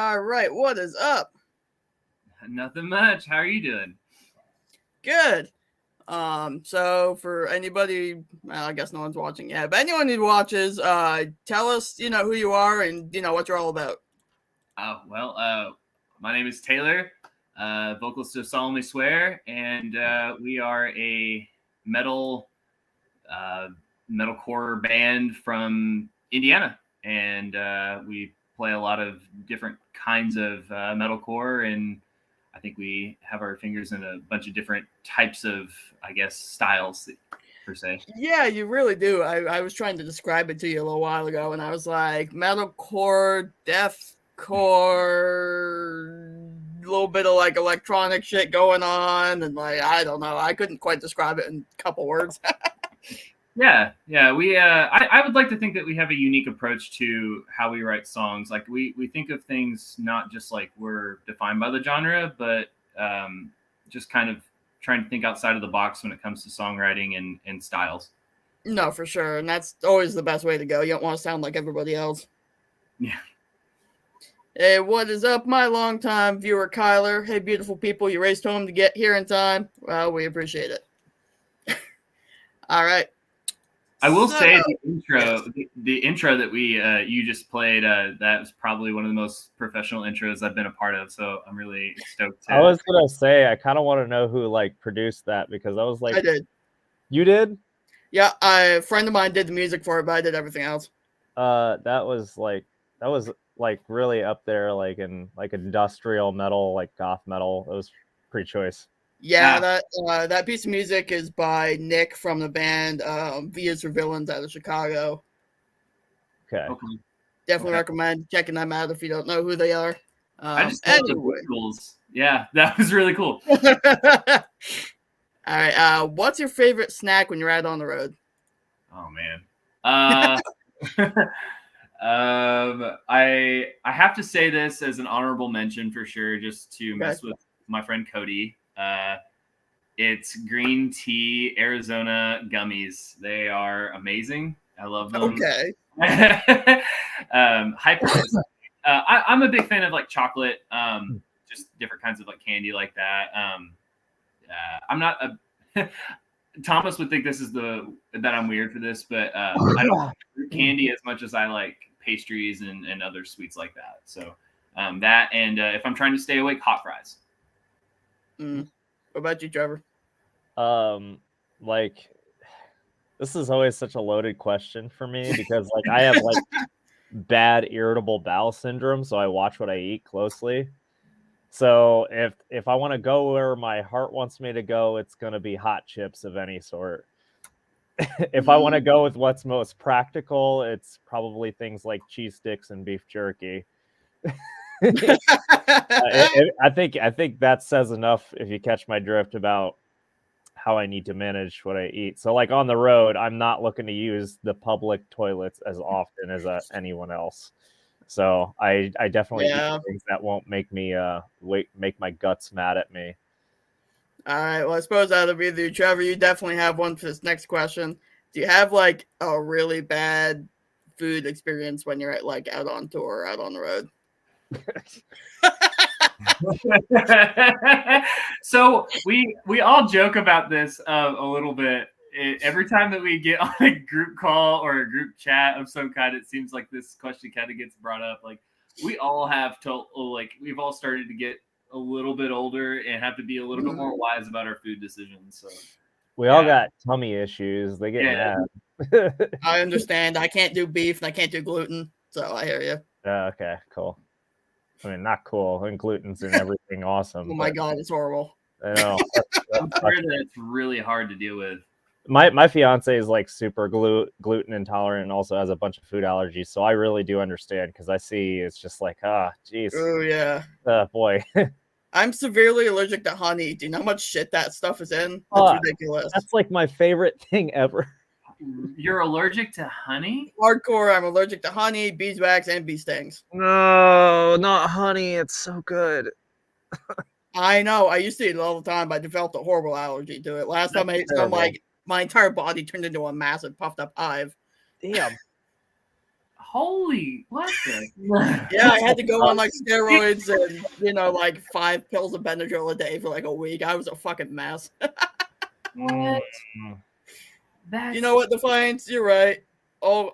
All right, what is up? Nothing much. How are you doing? Good. So for anybody, well, I guess no one's watching yet, but anyone who watches, tell us, who you are and what you're all about. Oh, well, my name is Taylor, vocalist of Solemnly Swear, and we are a metal metalcore band from Indiana, and we play a lot of different kinds of metalcore, and I think we have our fingers in a bunch of different types of, I guess, styles per se. Yeah, you really do. I was trying to describe it to you a little while ago, and I was like, metalcore, deathcore, a little bit of like electronic shit going on, and like I don't know, I couldn't quite describe it in a couple words. Yeah. We I would like to think that we have a unique approach to how we write songs. Like we think of things not just like we're defined by the genre, but just kind of trying to think outside of the box when it comes to songwriting and styles. No, for sure, and that's always the best way to go. You don't want to sound like everybody else. Yeah. Hey, what is up, my longtime viewer, Kyler? Hey, beautiful people, you raced home to get here in time. Well, we appreciate it. All right. I will say the intro that you just played, that was probably one of the most professional intros I've been a part of. So I'm really stoked. I was gonna say I kind of want to know who like produced that because I was like, I did. You did? Yeah, a friend of mine did the music for it, but I did everything else. That was like really up there, like in like industrial metal, like goth metal. It was pretty choice. Yeah, that piece of music is by Nick from the band Vias for Villains out of Chicago. Okay. Definitely recommend checking them out if you don't know who they are. I just love the visuals. Yeah, that was really cool. All right. What's your favorite snack when you're out on the road? Oh man. I have to say this as an honorable mention for sure, just to mess with my friend Cody. It's green tea Arizona gummies. They are amazing. I love them. Okay. I'm a big fan of like chocolate, just different kinds of like candy like that. I'm not a Thomas would think this is that I'm weird for this, but I don't like fruit candy as much as I like pastries and other sweets like that. So that and if I'm trying to stay awake, hot fries. What about you, Trevor? Like this is always such a loaded question for me because like I have like bad irritable bowel syndrome, so I watch what I eat closely. So if I want to go where my heart wants me to go, it's going to be hot chips of any sort. If I want to go with what's most practical, it's probably things like cheese sticks and beef jerky. I think that says enough if you catch my drift about how I need to manage what I eat. So like on the road, I'm not looking to use the public toilets as often as anyone else. So I definitely eat things that won't make me make my guts mad at me. All right. Well, I suppose out of either, Trevor, you definitely have one for this next question. Do you have like a really bad food experience when you're like out on tour or out on the road? So we all joke about this a little bit. Every time that we get on a group call or a group chat of some kind, it seems like this question kind of gets brought up. Like we all have we've all started to get a little bit older and have to be a little bit more wise about our food decisions. So we all got tummy issues. They get mad. I understand. I can't do beef and I can't do gluten, so I hear you. Okay, cool. I mean, not cool. And gluten's in everything awesome. Oh my God, it's horrible. I know. I'm sure that it's really hard to deal with. My fiance is like super gluten intolerant and also has a bunch of food allergies. So I really do understand because I see it's just like, geez. Oh, yeah. Boy. I'm severely allergic to honey. Do you know how much shit that stuff is in? That's ridiculous. That's like my favorite thing ever. You're allergic to honey? Hardcore. I'm allergic to honey, beeswax, and bee stings. No, not honey. It's so good. I know. I used to eat it all the time, but I developed a horrible allergy to it. Last time I ate some, like, my entire body turned into a massive puffed up hive. Damn. Holy, what the? Yeah, I had to go on like steroids and like 5 pills of Benadryl a day for like a week. I was a fucking mess. What? That's... You know what, Defiance? You're right. All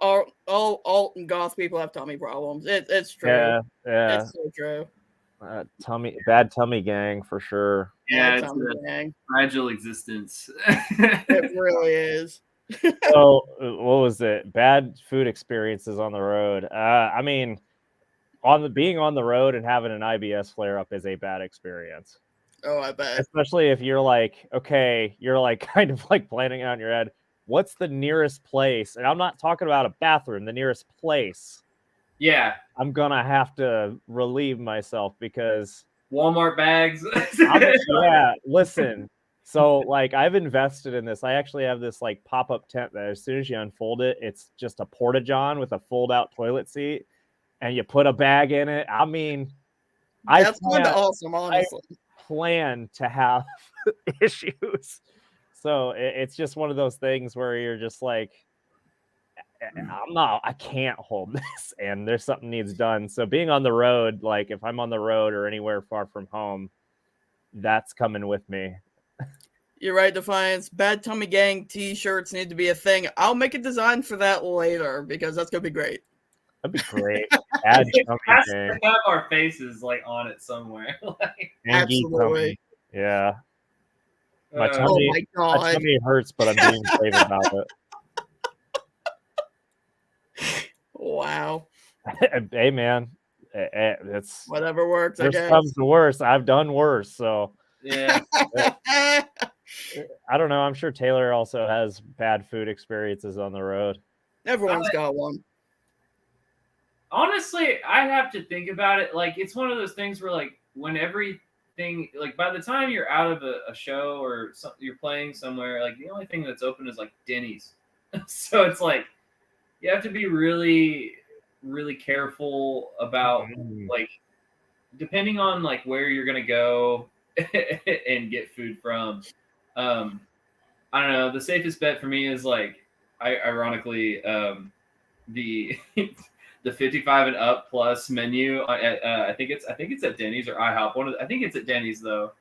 alt and goth people have tummy problems. It's true. Yeah. It's so true. Bad tummy gang for sure. Yeah, Bad it's tummy a gang. fragile existence. It really is. So, what was it? Bad food experiences on the road. I mean, being on the road and having an IBS flare up is a bad experience. Oh, I bet. Especially if you're like, okay, you're like kind of like planning out in your head, what's the nearest place? And I'm not talking about a bathroom, the nearest place. Yeah. I'm gonna have to relieve myself because Walmart bags. Yeah, listen. So like I've invested in this. I actually have this like pop-up tent that as soon as you unfold it, it's just a porta-john with a fold-out toilet seat, and you put a bag in it. I mean, That's kind of awesome, honestly. I plan to have issues. So it's just one of those things where you're just like, I can't hold this, and there's something needs done. So being on the road, like if I'm on the road or anywhere far from home, that's coming with me. You're right, Defiance. Bad Tummy Gang t-shirts need to be a thing. I'll make a design for that later because that's gonna be great. That'd be great. Bad Tummy Gang. Have our faces like on it somewhere. Absolutely. Yeah. My tummy hurts, but I'm being brave about it. Wow. Hey man, it's whatever works. I guess. Comes to worse. I've done worse, so yeah. I don't know. I'm sure Taylor also has bad food experiences on the road. Everyone's got one. Honestly, I have to think about it. Like it's one of those things where like when everything, like by the time you're out of a show or you're playing somewhere, like the only thing that's open is like Denny's. So it's like you have to be really, really careful about like depending on like where you're gonna go and get food from. I don't know. The safest bet for me is like, ironically, the the 55 and up plus menu. I think it's at Denny's or IHOP. I think it's at Denny's though.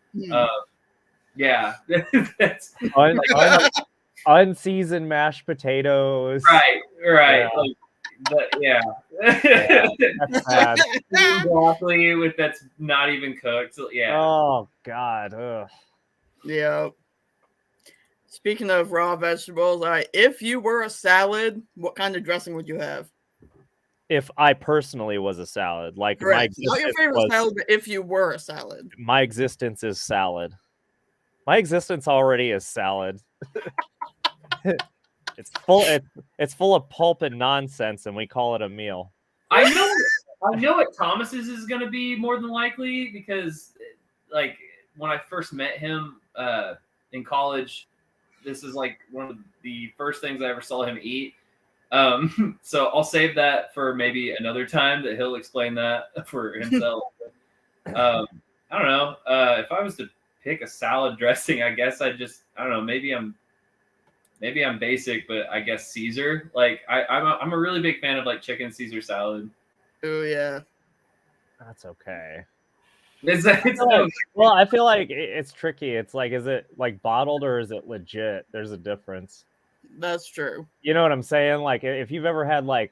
Yeah, that's unseasoned mashed potatoes. Right. Yeah. Like, that's bad. Broccoli that's not even cooked. So, yeah. Oh God. Ugh. Yeah. Speaking of raw vegetables, if you were a salad, what kind of dressing would you have? If I personally was a salad, like correct. Not your favorite salad, but if you were a salad. My existence is salad. My existence already is salad. It's full of pulp and nonsense, and we call it a meal. I know what Thomas's is going to be more than likely because, like, when I first met him in college, this is like one of the first things I ever saw him eat. So I'll save that for maybe another time that he'll explain that for himself. I don't know. If I was to pick a salad dressing, I guess I don't know. Maybe I'm basic, but I guess Caesar. Like I'm a really big fan of like chicken Caesar salad. Oh yeah, that's okay. Well, I feel like it's tricky. It's like, is it like bottled or is it legit? There's a difference. That's true. You know what I'm saying? Like if you've ever had like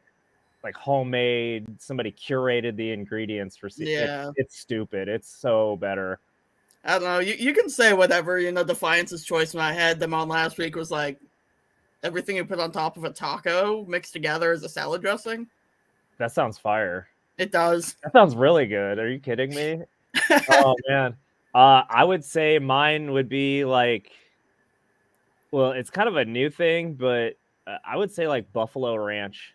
homemade, somebody curated the ingredients for Caesar, it's stupid. It's so better. I don't know. You can say whatever. Defiance's choice when I had them on last week was like everything you put on top of a taco mixed together as a salad dressing. That sounds fire. It does. That sounds really good. Are you kidding me? Oh man. I would say mine would be like, well, it's kind of a new thing, but I would say like buffalo ranch.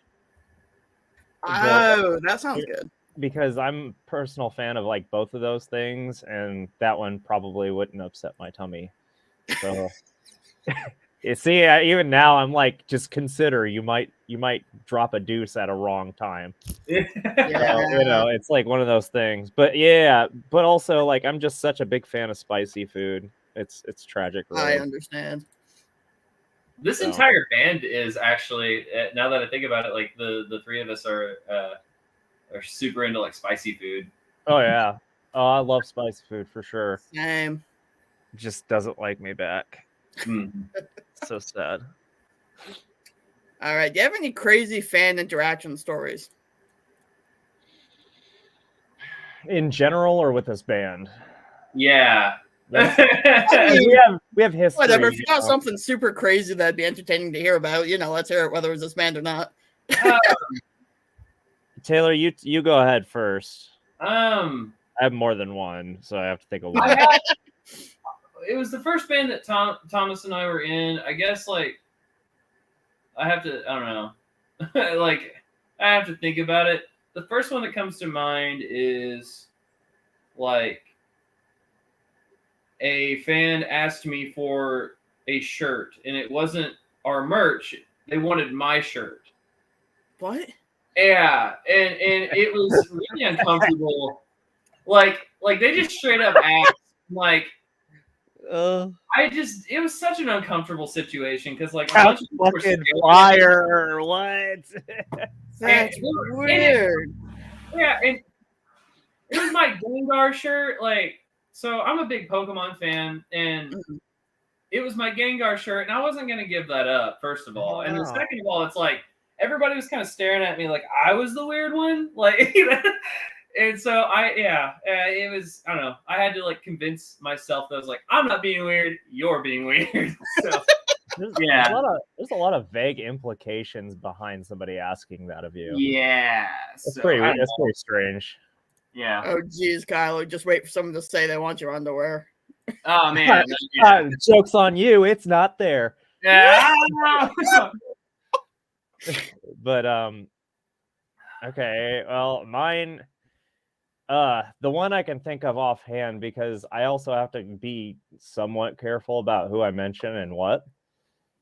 Oh, that sounds good. Because I'm a personal fan of like both of those things, and that one probably wouldn't upset my tummy. So you see, even now I'm like, just consider you might drop a deuce at a wrong time. Yeah. So, it's like one of those things. But but also like I'm just such a big fan of spicy food. It's tragic. Really. I understand. This entire band is actually, now that I think about it, like the three of us are super into like spicy food. Oh yeah. Oh, I love spicy food for sure. Same. Just doesn't like me back. Mm. So sad. All right. Do you have any crazy fan interaction stories? In general, or with this band? Yeah. I mean, we have history. Whatever. If you got something super crazy that'd be entertaining to hear about, let's hear it, whether it's this band or not. Taylor, you go ahead first. I have more than one, so I have to think of one. It was the first band that Thomas and I were in. I guess like I don't know. Like I have to think about it. The first one that comes to mind is like a fan asked me for a shirt, and it wasn't our merch. They wanted my shirt. What? Yeah, and it was really uncomfortable. Like they just straight up asked, like, it was such an uncomfortable situation because like a bunch of people fucking fire. What? That's weird. And it was my Gengar shirt. Like, so I'm a big Pokemon fan, and it was my Gengar shirt, and I wasn't gonna give that up. First of all, and then second of all, it's like everybody was kind of staring at me like I was the weird one, like. And so it was, I don't know. I had to like convince myself that I was like, I'm not being weird. You're being weird. So there's a lot of vague implications behind somebody asking that of you. Yeah. It's pretty strange. Yeah. Oh, geez, Kylo. Just wait for someone to say they want your underwear. Oh, man. Joke's on you. It's not there. Yeah. But, okay. Well, mine... the one I can think of offhand, because I also have to be somewhat careful about who I mention and what.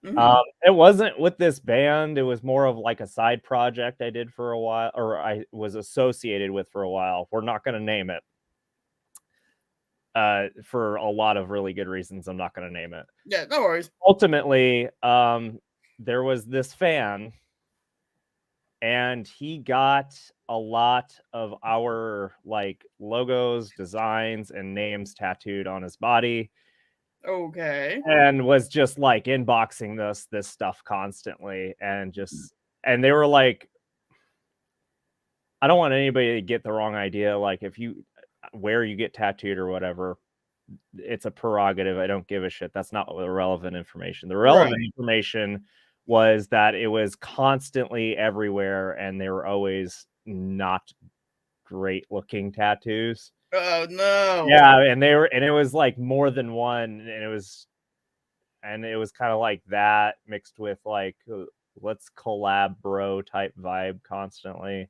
It wasn't with this band. It was more of like a side project I did for a while, or I was associated with for a while. We're not going to name it. For a lot of really good reasons, I'm not going to name it. Yeah, no worries. Ultimately, there was this fan, and he got a lot of our like logos, designs, and names tattooed on his body. Okay. And was just like inboxing this stuff constantly, and they were like, I don't want anybody to get the wrong idea. Like, if where you get tattooed or whatever, it's a prerogative. I don't give a shit. That's not the relevant information. The relevant information was that it was constantly everywhere, and they were always not great looking tattoos. Oh no. Yeah, and it was like more than one, and it was kind of like that mixed with like let's collab bro type vibe constantly.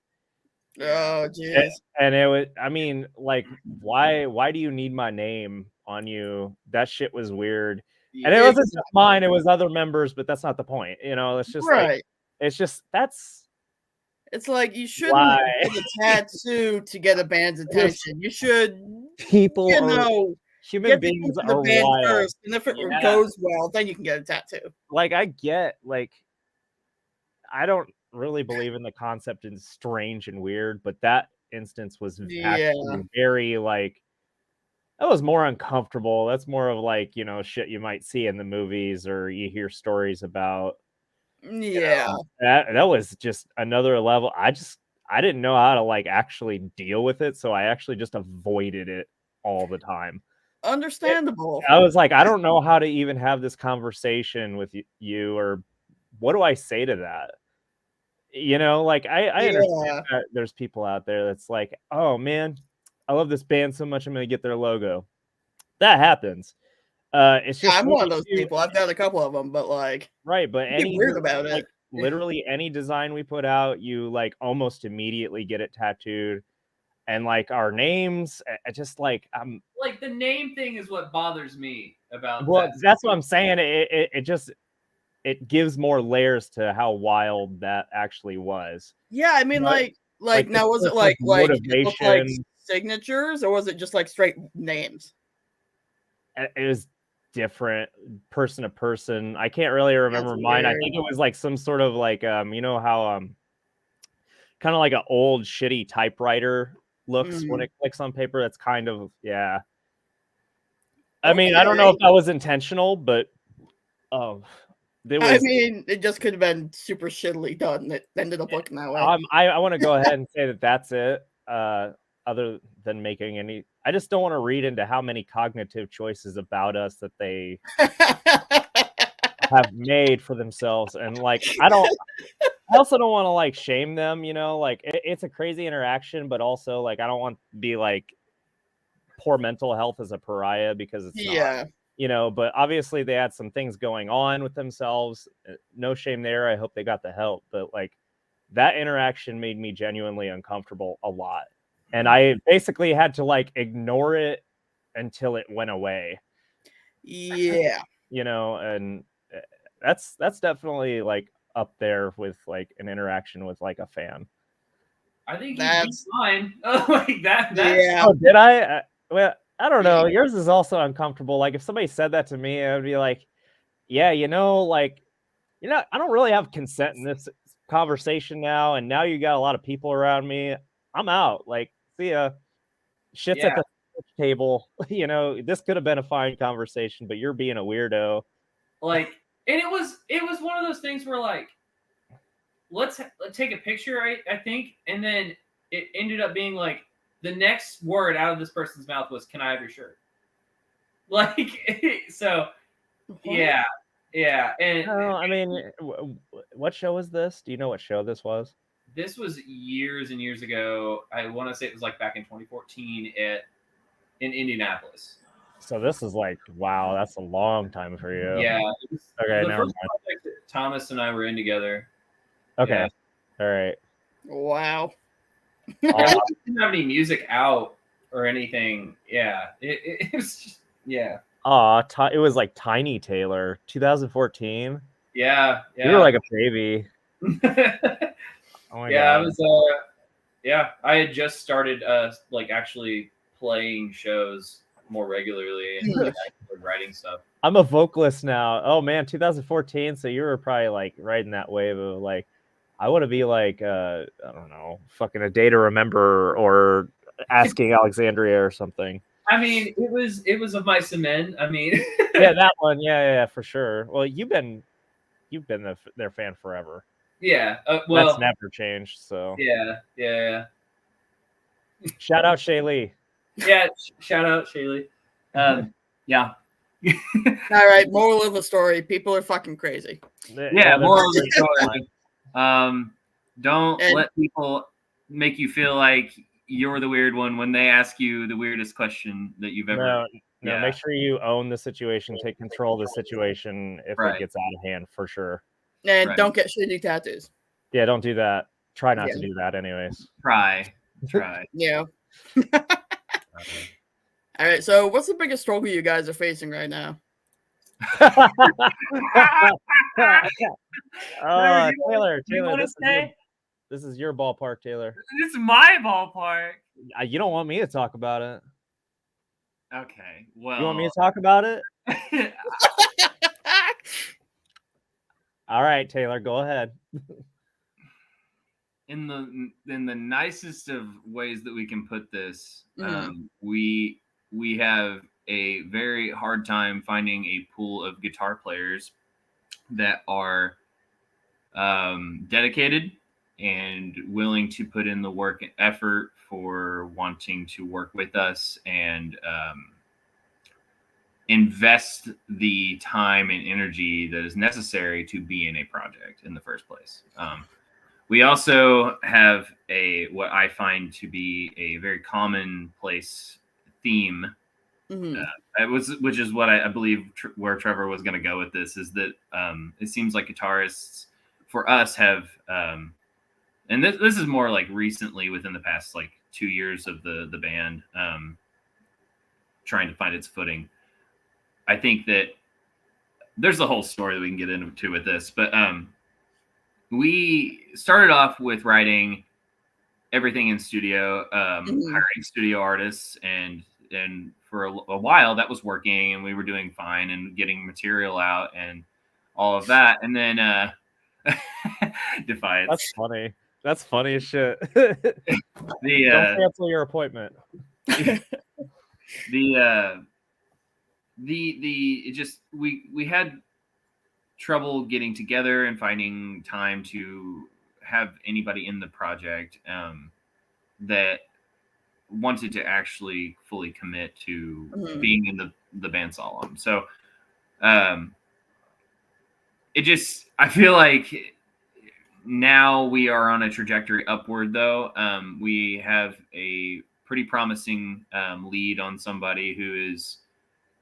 Oh jeez. And it was, I mean, like, why do you need my name on you? That shit was weird. And it wasn't just mine, it was other members, but that's not the point. It's just like, it's just, it's like you shouldn't get a tattoo to get a band's attention. You should, human beings are wild. First, and if it goes well, then you can get a tattoo. Like, I get, like, I don't really believe in the concept in strange and weird, but that instance was actually very, like, that was more uncomfortable. That's more of like, shit you might see in the movies or you hear stories about. Yeah. That was just another level. I didn't know how to like actually deal with it, so I actually just avoided it all the time. Understandable. I was like, I don't know how to even have this conversation with you, or what do I say to that? Like I understand that there's people out there that's like, oh man, I love this band so much, I'm gonna get their logo. That happens. It's just I'm one of those people. I've got a couple of them, but like, right. But any weird about it. Literally any design we put out, you like almost immediately get it tattooed, and like our names, just like like the name thing is what bothers me about. Well, that's what I'm saying. It gives more layers to how wild that actually was. Yeah, I mean, like now was it like motivation, like signatures, or was it just like straight names? It was different person to person. I can't really remember That's mine. I weird. think it was like some sort of like you know how kind of like an old shitty typewriter looks when it clicks on paper. That's kind of, yeah. I mean, I don't know if that was intentional, but I mean, it just could have been super shittily done. It ended up looking that way. I want to go ahead and say that that's it. Other than making any, I just don't want to read into how many cognitive choices about us that they have made for themselves, and like I also don't want to like shame them. You know, like it's a crazy interaction, but also like I don't want to be like poor mental health as a pariah because it's not. You know, but obviously they had some things going on with themselves. No shame there. I hope they got the help, but like that interaction made me genuinely uncomfortable a lot. And I basically had to like ignore it until it went away. Yeah. You know, and that's definitely like up there with like an interaction with like a fan. I think you beat mine. Like that. Yeah. Oh, did I? Well, I don't know. Yours is also uncomfortable. Like if somebody said that to me, I would be like, yeah, you know, like, you know, I don't really have consent in this conversation now. And now you got a lot of people around me. I'm out. Like, see ya. Shit's at the table. You know, this could have been a fine conversation, but you're being a weirdo. Like, and it was one of those things where like, let's take a picture, I think, and then it ended up being like the next word out of this person's mouth was, "Can I have your shirt?" Like, so, yeah. And I mean, what show was this? Do you know what show this was? This was years and years ago. I want to say it was like back in 2014 in Indianapolis. So this is like, wow, that's a long time for you. Yeah. Okay, the never first mind. project that Thomas and I were in together. Okay. Yeah. All right. Wow. We didn't have any music out or anything. Yeah. It was just, yeah. It was like Tiny Taylor, 2014. Yeah. You were like a baby. Oh my God. I was I had just started like actually playing shows more regularly and like writing stuff. I'm a vocalist now. Oh man, 2014. So you were probably like riding that wave of like, I want to be like I don't know, fucking A Day to Remember or Asking Alexandria or something. I mean, it was of Mice and Men. I mean, yeah, that one. Yeah, for sure. Well, you've been their fan forever. Yeah. Well, that's never changed. So yeah. Shout out Shaylee. Yeah, shout out Shaylee. Yeah. All right. Moral of the story: people are fucking crazy. Yeah. Moral of the story: don't let people make you feel like you're the weird one when they ask you the weirdest question that you've ever. No. Make sure you own the situation. Take control of the situation if it gets out of hand, for sure. And don't get shitty tattoos. Yeah, don't do that. Try not to do that, anyways. Try. Yeah. All right. So, what's the biggest struggle you guys are facing right now? Taylor, this is your ballpark, Taylor. This is my ballpark. You don't want me to talk about it. Okay. Well, you want me to talk about it? All right, Taylor, go ahead. In the nicest of ways that we can put this, we have a very hard time finding a pool of guitar players that are dedicated and willing to put in the work and effort for wanting to work with us and invest the time and energy that is necessary to be in a project in the first place. We also have what I find to be a very commonplace theme, which is what I believe where Trevor was going to go with this, is that it seems like guitarists for us have, and this is more like recently within the past like 2 years of the band trying to find its footing. I think that there's a whole story that we can get into with this, but we started off with writing everything in studio, hiring studio artists, and and for a while that was working, and we were doing fine and getting material out and all of that. And then Defiance. That's funny. That's funny as shit. The Don't cancel your appointment. it just we had trouble getting together and finding time to have anybody in the project that wanted to actually fully commit to being in the band Solemn. So it just, I feel like now we are on a trajectory upward though. We have a pretty promising lead on somebody who is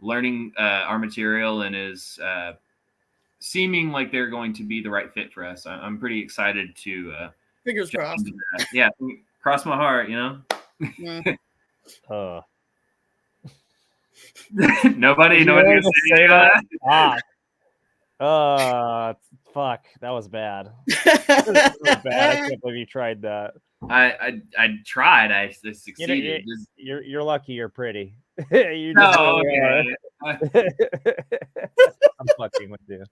learning our material and is seeming like they're going to be the right fit for us. I'm pretty excited to fingers crossed. Yeah, cross my heart, you know. Nobody gonna say that. Fuck, that was bad. That was bad. I can't believe you tried that. I tried. I succeeded. You're lucky. You're pretty. You just okay. I'm fucking with you.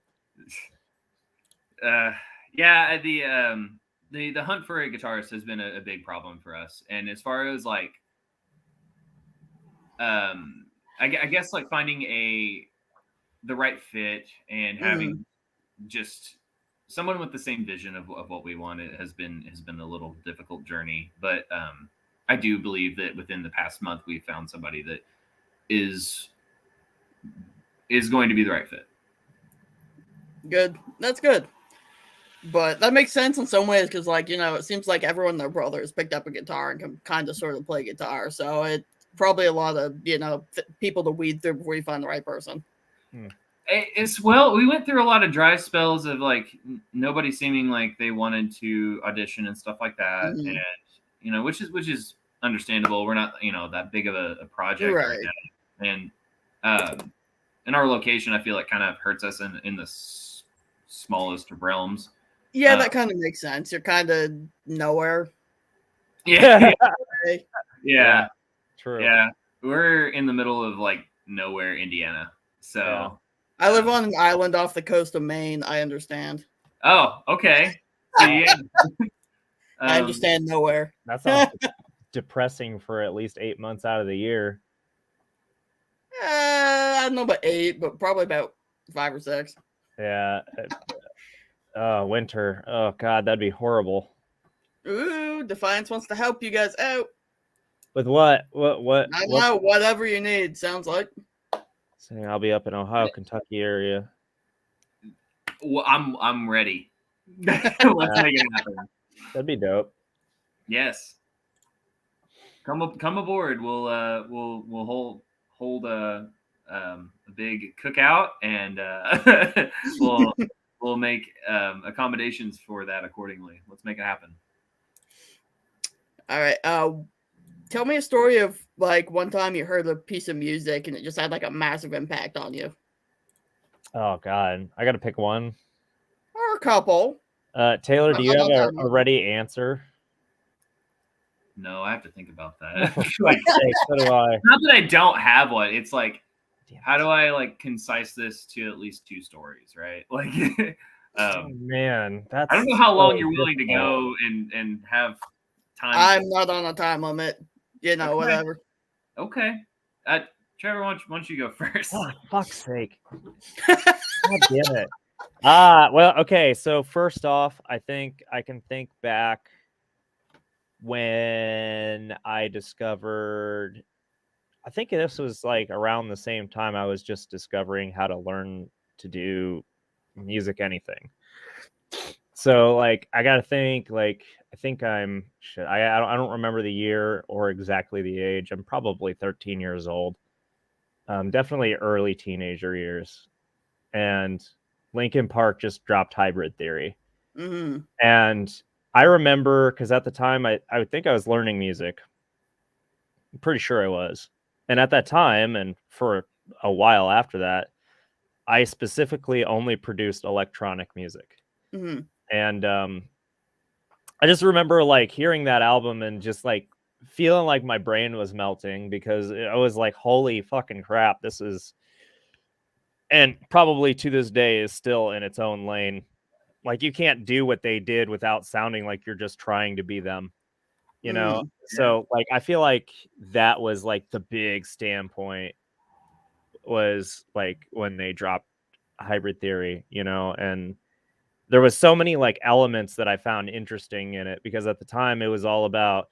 Yeah, the hunt for a guitarist has been a big problem for us. And as far as like, I guess like finding the right fit and having just someone with the same vision of what we want has been a little difficult journey. But I do believe that within the past month we've found somebody that is going to be the right fit. Good. That's good. But that makes sense in some ways because, like, you know, it seems like everyone and their brother has picked up a guitar and can kind of sort of play guitar. So it's probably a lot of, you know, people to weed through before you find the right person. Well, we went through a lot of dry spells of like nobody seeming like they wanted to audition and stuff like that, and you know, which is understandable. We're not, you know, that big of a project right now, and our location I feel like kind of hurts us in the smallest of realms. Yeah, that kind of makes sense. You're kind of nowhere. Yeah. Okay. Yeah. True. Yeah. We're in the middle of like nowhere, Indiana. So yeah. I live on an island off the coast of Maine. I understand. Oh, okay. So, yeah. I understand nowhere. That sounds depressing for at least 8 months out of the year. I don't know about 8, but probably about 5 or 6. Yeah. Winter. Oh God, that'd be horrible. Ooh, Defiance wants to help you guys out. With what? I know, whatever you need, sounds like. Saying I'll be up in Ohio, Kentucky area. Well, I'm ready. Let's make it happen. That'd be dope. Yes. Come aboard. We'll hold a big cookout, and we'll make accommodations for that accordingly. Let's make it happen. All right. Tell me a story of like one time you heard a piece of music and it just had like a massive impact on you. Oh God, I got to pick one. Or a couple. Taylor, do you have a ready answer? No, I have to think about that. So do I. Not that I don't have one. It's like, how do I like concise this to at least 2 stories, right? Like, man, that's. I don't know how long you're willing to go and have time. I'm not on a time limit. You know, whatever. Okay. Trevor, why don't you go first? Oh, fuck's sake. God damn it. Well, okay. So first off, I think I can think back when I discovered, I think this was like around the same time I was just discovering how to learn to do music, anything. So like, I got to think like, I think I don't remember the year or exactly the age. I'm probably 13 years old. Definitely early teenager years. And Linkin Park just dropped Hybrid Theory. Mm-hmm. And I remember, because at the time, I would think I was learning music. I'm pretty sure I was. And at that time, and for a while after that, I specifically only produced electronic music. Mm-hmm. And I just remember like hearing that album and just like feeling like my brain was melting because I was like, holy fucking crap, this is, and probably to this day is still in its own lane. Like, you can't do what they did without sounding like you're just trying to be them, you know? So like, I feel like that was like the big standpoint, was like when they dropped Hybrid Theory, you know, and there was so many like elements that I found interesting in it, because at the time it was all about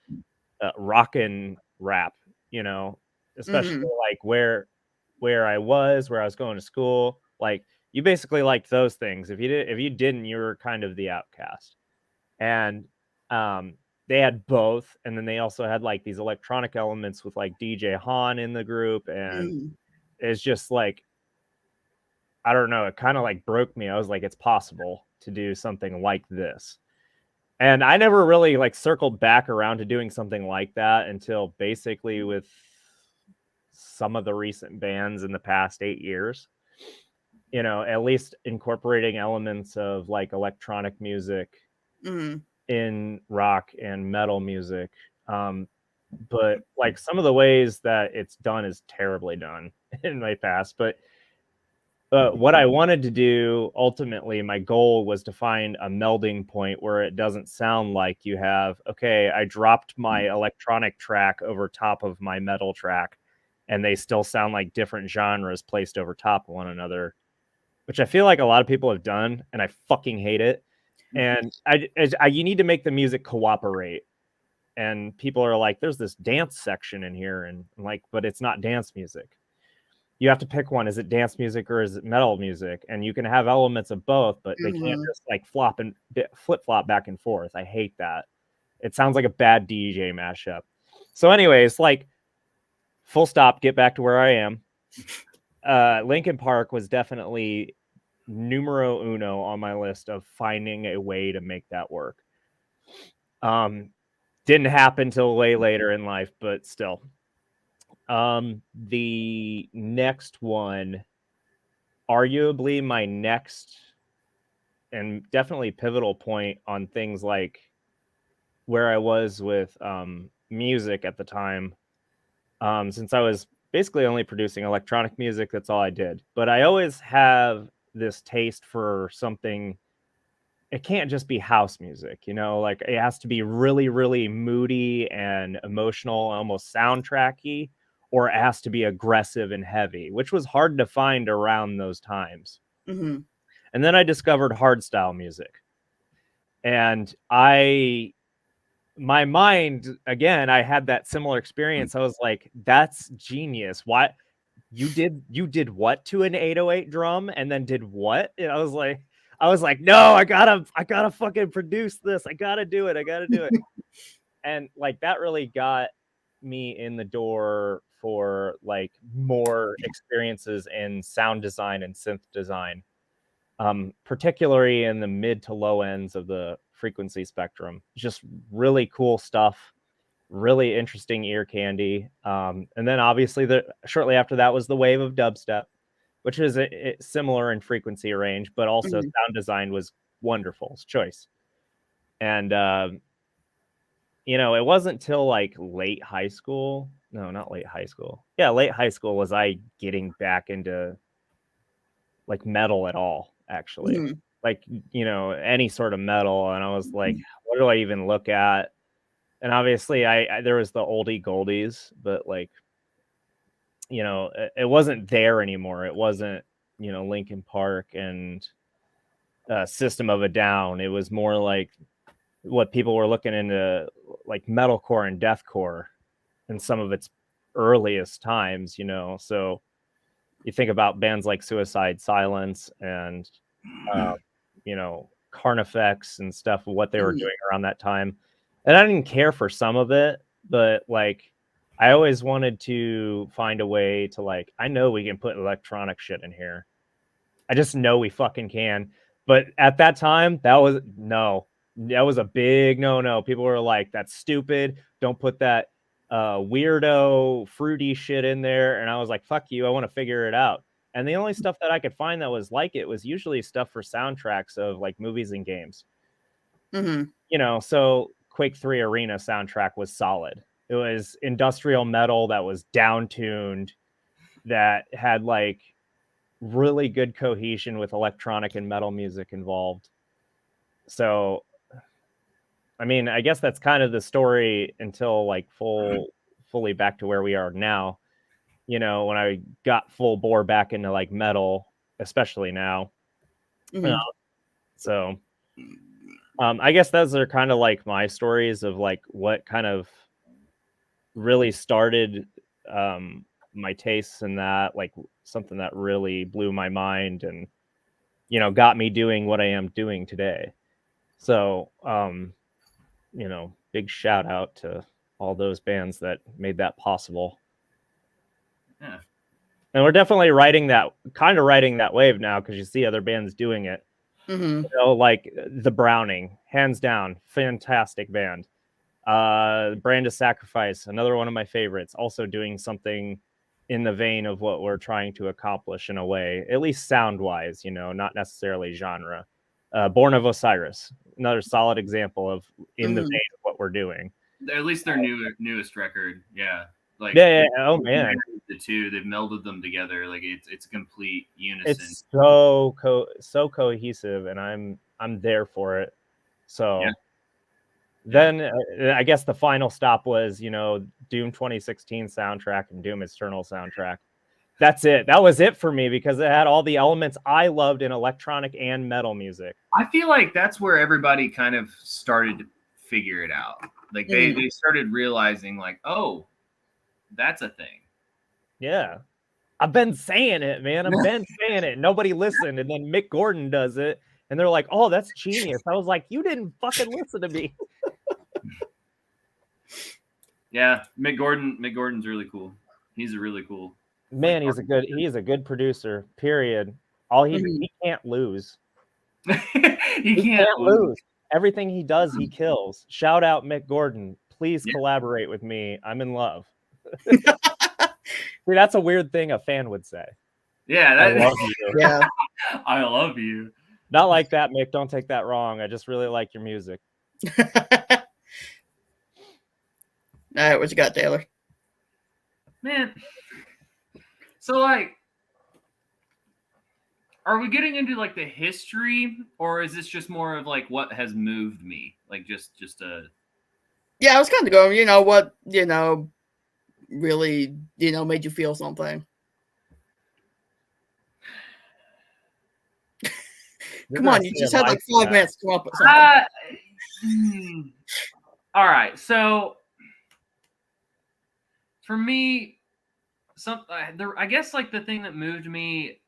rock and rap, you know, especially like where I was, where I was going to school. Like, you basically liked those things. If you didn't, you were kind of the outcast. And they had both, and then they also had like these electronic elements with like DJ Han in the group, and it's just like, I don't know, it kind of like broke me. I was like, it's possible to do something like this. And I never really like circled back around to doing something like that until basically with some of the recent bands in the past 8 years. You know, at least incorporating elements of like electronic music in rock and metal music. But like, some of the ways that it's done is terribly done in my past. But what I wanted to do, ultimately, my goal was to find a melding point where it doesn't sound like you have, okay, I dropped my electronic track over top of my metal track, and they still sound like different genres placed over top of one another, which I feel like a lot of people have done, and I fucking hate it. And you need to make the music cooperate. And people are like, there's this dance section in here, and I'm like, but it's not dance music. You have to pick one. Is it dance music or is it metal music? And you can have elements of both, but they can't just like flip flop back and forth. I hate that. It sounds like a bad DJ mashup. So anyways, like, full stop, get back to where I am. Linkin Park was definitely numero uno on my list of finding a way to make that work. Didn't happen till way later in life, but still. The next one, arguably my next and definitely pivotal point on things like where I was with music at the time, since I was basically only producing electronic music, that's all I did. But I always have this taste for something. It can't just be house music, you know, like it has to be really, really moody and emotional, almost soundtracky, or it has to be aggressive and heavy, which was hard to find around those times. And then I discovered hardstyle music. And my mind, again, I had that similar experience. I was like, that's genius. Why you did what to an 808 drum and then did what? And I was like, no, I gotta fucking produce this. I gotta do it. And like, that really got me in the door for like more experiences in sound design and synth design, particularly in the mid to low ends of the frequency spectrum. Just really cool stuff, really interesting ear candy. And then obviously shortly after that was the wave of dubstep, which is similar in frequency range, but also sound design was wonderful. It's choice. And you know, it wasn't till like late high school. No, not late high school. Yeah, late high school was I getting back into like metal at all, actually. Like, you know, any sort of metal. And I was like, what do I even look at? And obviously I there was the oldie goldies, but like, you know, it wasn't there anymore. It wasn't, you know, Linkin Park and System of a Down. It was more like what people were looking into, like metalcore and deathcore in some of its earliest times, you know. So you think about bands like Suicide Silence and you know, Carnifex and stuff, what they were doing around that time. And I didn't care for some of it, but like, I always wanted to find a way to like, I know we can put electronic shit in here. I just know we fucking can. But at that time, that was a big no. People were like, that's stupid. Don't put that weirdo fruity shit in there. And I was like, fuck you, I want to figure it out. And the only stuff that I could find that was like it was usually stuff for soundtracks of like movies and games. You know, so Quake 3 Arena soundtrack was solid. It was industrial metal that was down-tuned, that had like really good cohesion with electronic and metal music involved. So, I mean, I guess that's kind of the story until like fully back to where we are now. You know, when I got full bore back into like metal, especially now. Mhm. So, I guess those are kind of like my stories of like what kind of really started my tastes in that, like something that really blew my mind and, you know, got me doing what I am doing today. So, you know, big shout out to all those bands that made that possible. Yeah. And we're definitely riding that wave now, because you see other bands doing it. Mhm. You know, like the Browning, hands down, fantastic band. Brand of Sacrifice, another one of my favorites, also doing something in the vein of what we're trying to accomplish in a way, at least sound wise, you know, not necessarily genre. Born of Osiris, another solid example of in the Mhm. vein of what we're doing. At least their newest record, yeah. Like Yeah. Oh man, the two, they've melded them together. Like it's complete unison. it's so cohesive, and I'm there for it. So. Yeah. Then I guess the final stop was, you know, Doom 2016 soundtrack and Doom Eternal soundtrack. That's it. That was it for me, because it had all the elements I loved in electronic and metal music. I feel like that's where everybody kind of started to figure it out. Like they started realizing like, oh, that's a thing. Yeah. I've been saying it, man. I've been saying it. Nobody listened. And then Mick Gordon does it. And they're like, oh, that's genius. I was like, you didn't fucking listen to me. Yeah. Mick Gordon's really cool. He's a really cool. Man, he's a good producer, period. He can't lose. he can't lose. Everything he does, he kills. Shout out Mick Gordon. Please collaborate with me. I'm in love. See, that's a weird thing a fan would say. Yeah, I love you. Yeah. I love you. Not like that, Mick. Don't take that wrong. I just really like your music. All right, what you got, Taylor? Man. So like, are we getting into like the history, or is this just more of like what has moved me? Like just a Yeah, I was kind of going, you know, what, you know, really, you know, made you feel something. Come on, you just had like 5 minutes to come up with something. All right, so for me, I guess like the thing that moved me,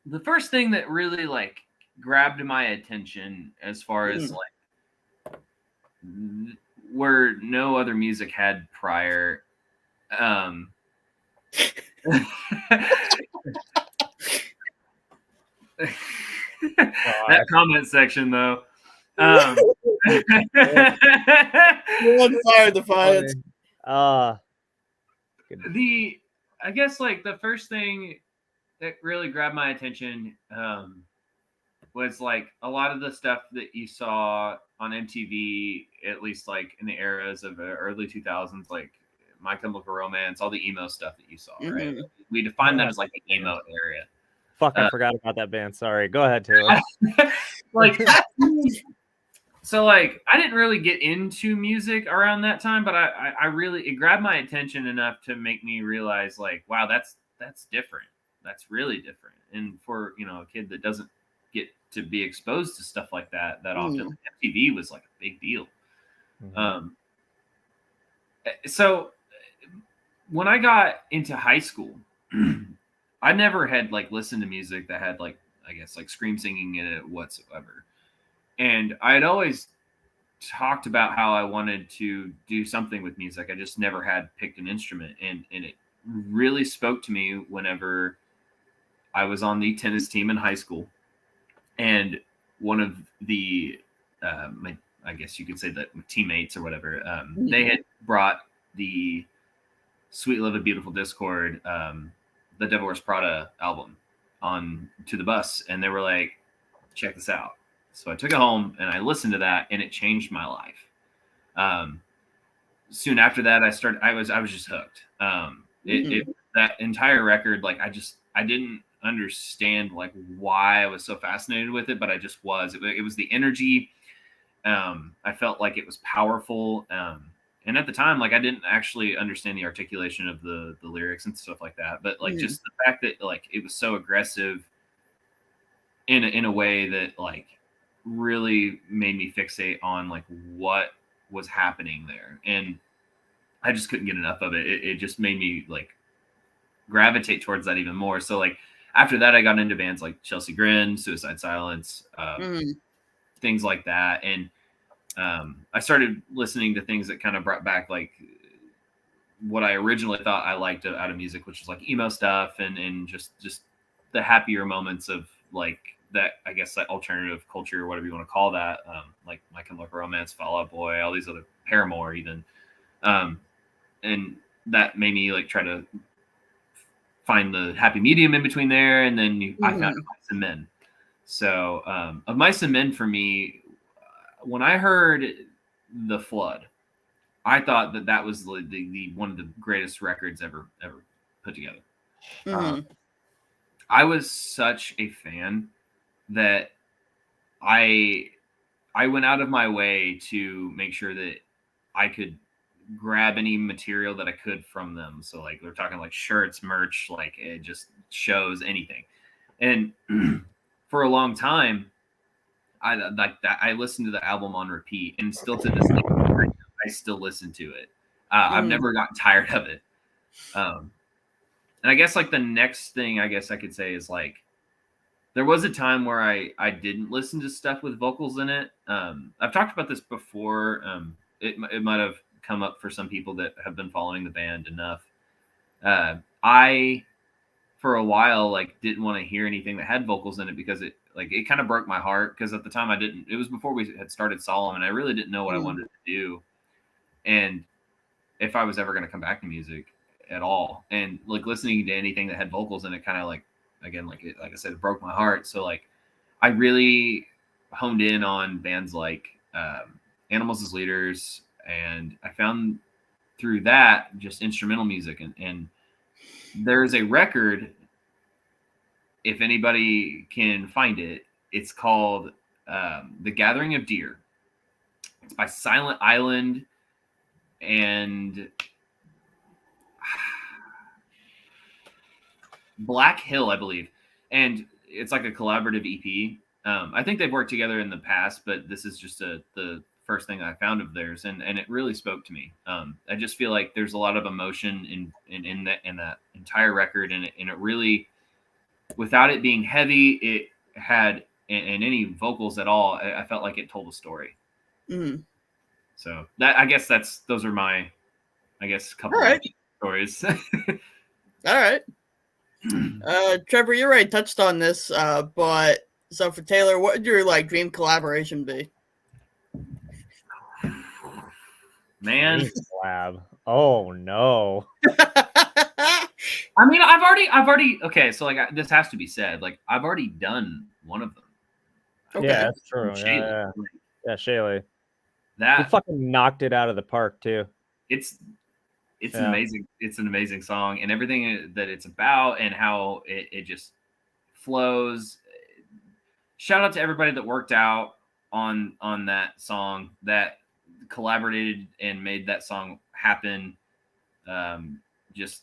the first thing that really like grabbed my attention as far as like where no other music had prior. That comment section though. One fire defiance. I guess like the first thing that really grabbed my attention was like a lot of the stuff that you saw on MTV, at least like in the eras of early 2000s, like My Chemical Romance, all the emo stuff that you saw, right? We define that as like the emo area. Fuck, I forgot about that band. Sorry. Go ahead, Taylor. Like, so like I didn't really get into music around that time, but I really, it grabbed my attention enough to make me realize like, wow, that's different. That's really different. And for, you know, a kid that doesn't get to be exposed to stuff like that often, like MTV was like a big deal. So when I got into high school, I never had like listened to music that had like, I guess like scream singing in it whatsoever. And I had always talked about how I wanted to do something with music. I just never had picked an instrument. And it really spoke to me whenever I was on the tennis team in high school. And one of the, I guess you could say that teammates or whatever, they had brought the Sweet Love of Beautiful Discord, the Devil Wears Prada album on to the bus. And they were like, check this out. So I took it home and I listened to that and it changed my life. soon after that, I was just hooked. That entire record, like I didn't understand like why I was so fascinated with it, but I just was. It was the energy. I felt like it was powerful. And at the time, like I didn't actually understand the articulation of the lyrics and stuff like that. But like just the fact that like it was so aggressive in a way that like really made me fixate on like what was happening there. And I just couldn't get enough of it. It just made me like gravitate towards that even more. So like after that, I got into bands like Chelsea Grin, Suicide Silence, things like that. And I started listening to things that kind of brought back like what I originally thought I liked out of music, which was like emo stuff and just the happier moments of like that, I guess, that alternative culture or whatever you want to call that. Like My Chemical Romance, Fall Out Boy, all these other, Paramore even. And that made me like try to find the happy medium in between there. And then I found Mice and Men. So of Mice and Men for me, when I heard The Flood, I thought that was the one of the greatest records ever put together. I was such a fan that I went out of my way to make sure that I could grab any material that I could from them. So like we're talking like shirts, merch, like it just shows, anything. And for a long time, I like that. I listened to the album on repeat, and still to this day, I still listen to it. I've never gotten tired of it. And I guess like the next thing I guess I could say is like there was a time where I didn't listen to stuff with vocals in it. I've talked about this before. It might have come up for some people that have been following the band enough. I for a while like didn't want to hear anything that had vocals in it because it kind of broke my heart, because at the time it was before we had started Solemn, and I really didn't know what I wanted to do and if I was ever going to come back to music at all. And like listening to anything that had vocals in it kind of like, again, like I said, it broke my heart. So like I really honed in on bands like Animals as Leaders, and I found through that just instrumental music. And there's a record, if anybody can find it, it's called The Gathering of Deer. It's by Silent Island and Black Hill, I believe. And it's like a collaborative EP. I think they've worked together in the past, but this is just the first thing I found of theirs, and it really spoke to me. I just feel like there's a lot of emotion in that entire record, and it really, without it being heavy, it had and any vocals at all, I felt like it told a story. So that, I guess those are my, I guess, couple of stories. All right. Trevor, you already touched on this, but so for Taylor, what would your like dream collaboration be? Man, collab. Oh no. I mean, I've already okay. So like, this has to be said. Like, I've already done one of them. Okay. Yeah, that's true. Shaylee. Yeah, Shaylee. That you fucking knocked it out of the park too. It's an amazing song, and everything that it's about and how it just flows. Shout out to everybody that worked out on that song, that collaborated and made that song happen. Just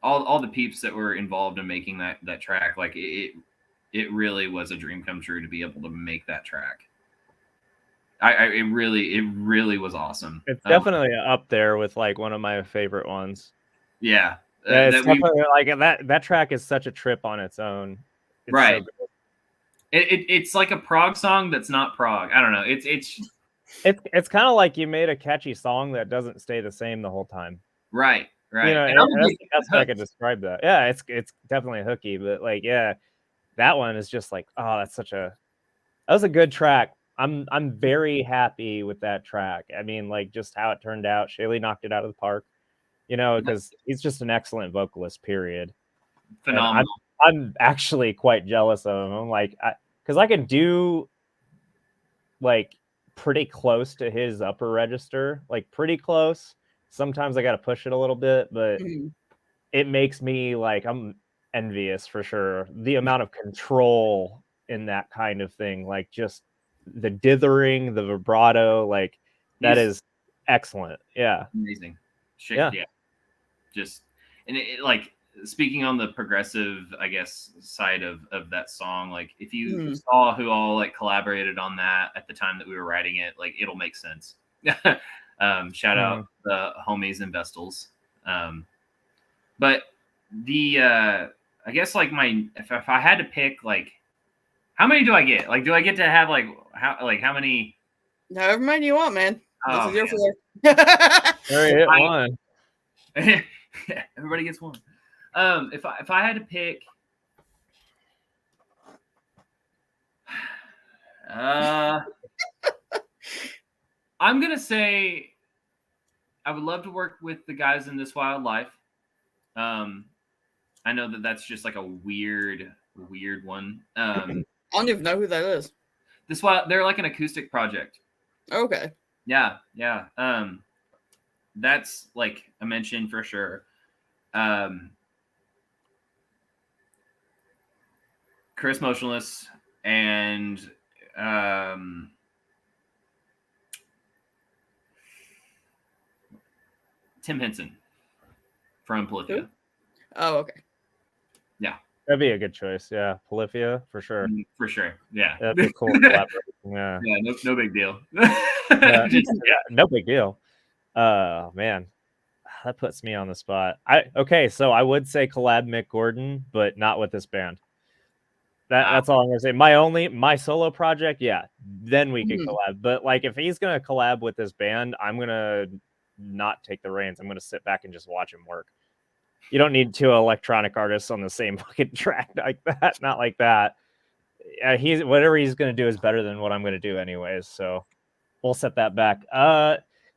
all the peeps that were involved in making that track. Like it really was a dream come true to be able to make that track. It really was awesome. It's definitely up there with like one of my favorite ones. Yeah. It's definitely like that track is such a trip on its own. It's right. So it's like a prog song that's not prog. I don't know. It's kind of like you made a catchy song that doesn't stay the same the whole time. Right. You know, that's the best way I could describe that. Yeah, it's definitely hooky, but like, yeah, that one is just like, oh, that was a good track. I'm very happy with that track. I mean, like just how it turned out. Shaylee knocked it out of the park, you know, because he's just an excellent vocalist, period. Phenomenal. I'm actually quite jealous of him. I'm like, because I can do like pretty close to his upper register, like pretty close, sometimes I got to push it a little bit, but Mhm. it makes me like I'm envious for sure. The amount of control in that kind of thing, like just the dithering, the vibrato, like that He's is excellent. Yeah. amazing. Shit, Yeah. yeah. Just and like speaking on the progressive, I guess, side of that song, like if you Mhm. saw who all like collaborated on that at the time that we were writing it, like it'll make sense. Shout out the homies and Vestals. But the I guess like my if I had to pick, like how many do I get? Like do I get to have like how many? However many you want, man. This Oh is your man. floor. All right, hit one. Everybody gets one. If I had to pick, I'm gonna say I would love to work with the guys in This Wild Life. I know that that's just like a weird one. I don't even know who that is. They're like an acoustic project. Okay. Yeah. That's like a mention for sure. Chris Motionless and Tim Henson from Polyphia. Who? Oh, okay. Yeah. That'd be a good choice. Yeah. Polyphia for sure. For sure. Yeah. That'd be a cool collaboration. Yeah. Yeah, no big deal. Yeah, no big deal. Man, that puts me on the spot. So I would say collab Mick Gordon, but not with this band. That's all I'm gonna say. My solo project, yeah, then we could collab. But like if he's gonna collab with this band, I'm gonna not take the reins. I'm gonna sit back and just watch him work. You don't need two electronic artists on the same fucking track like that. Not like that. Whatever he's gonna do is better than what I'm gonna do anyways. So we'll set that back.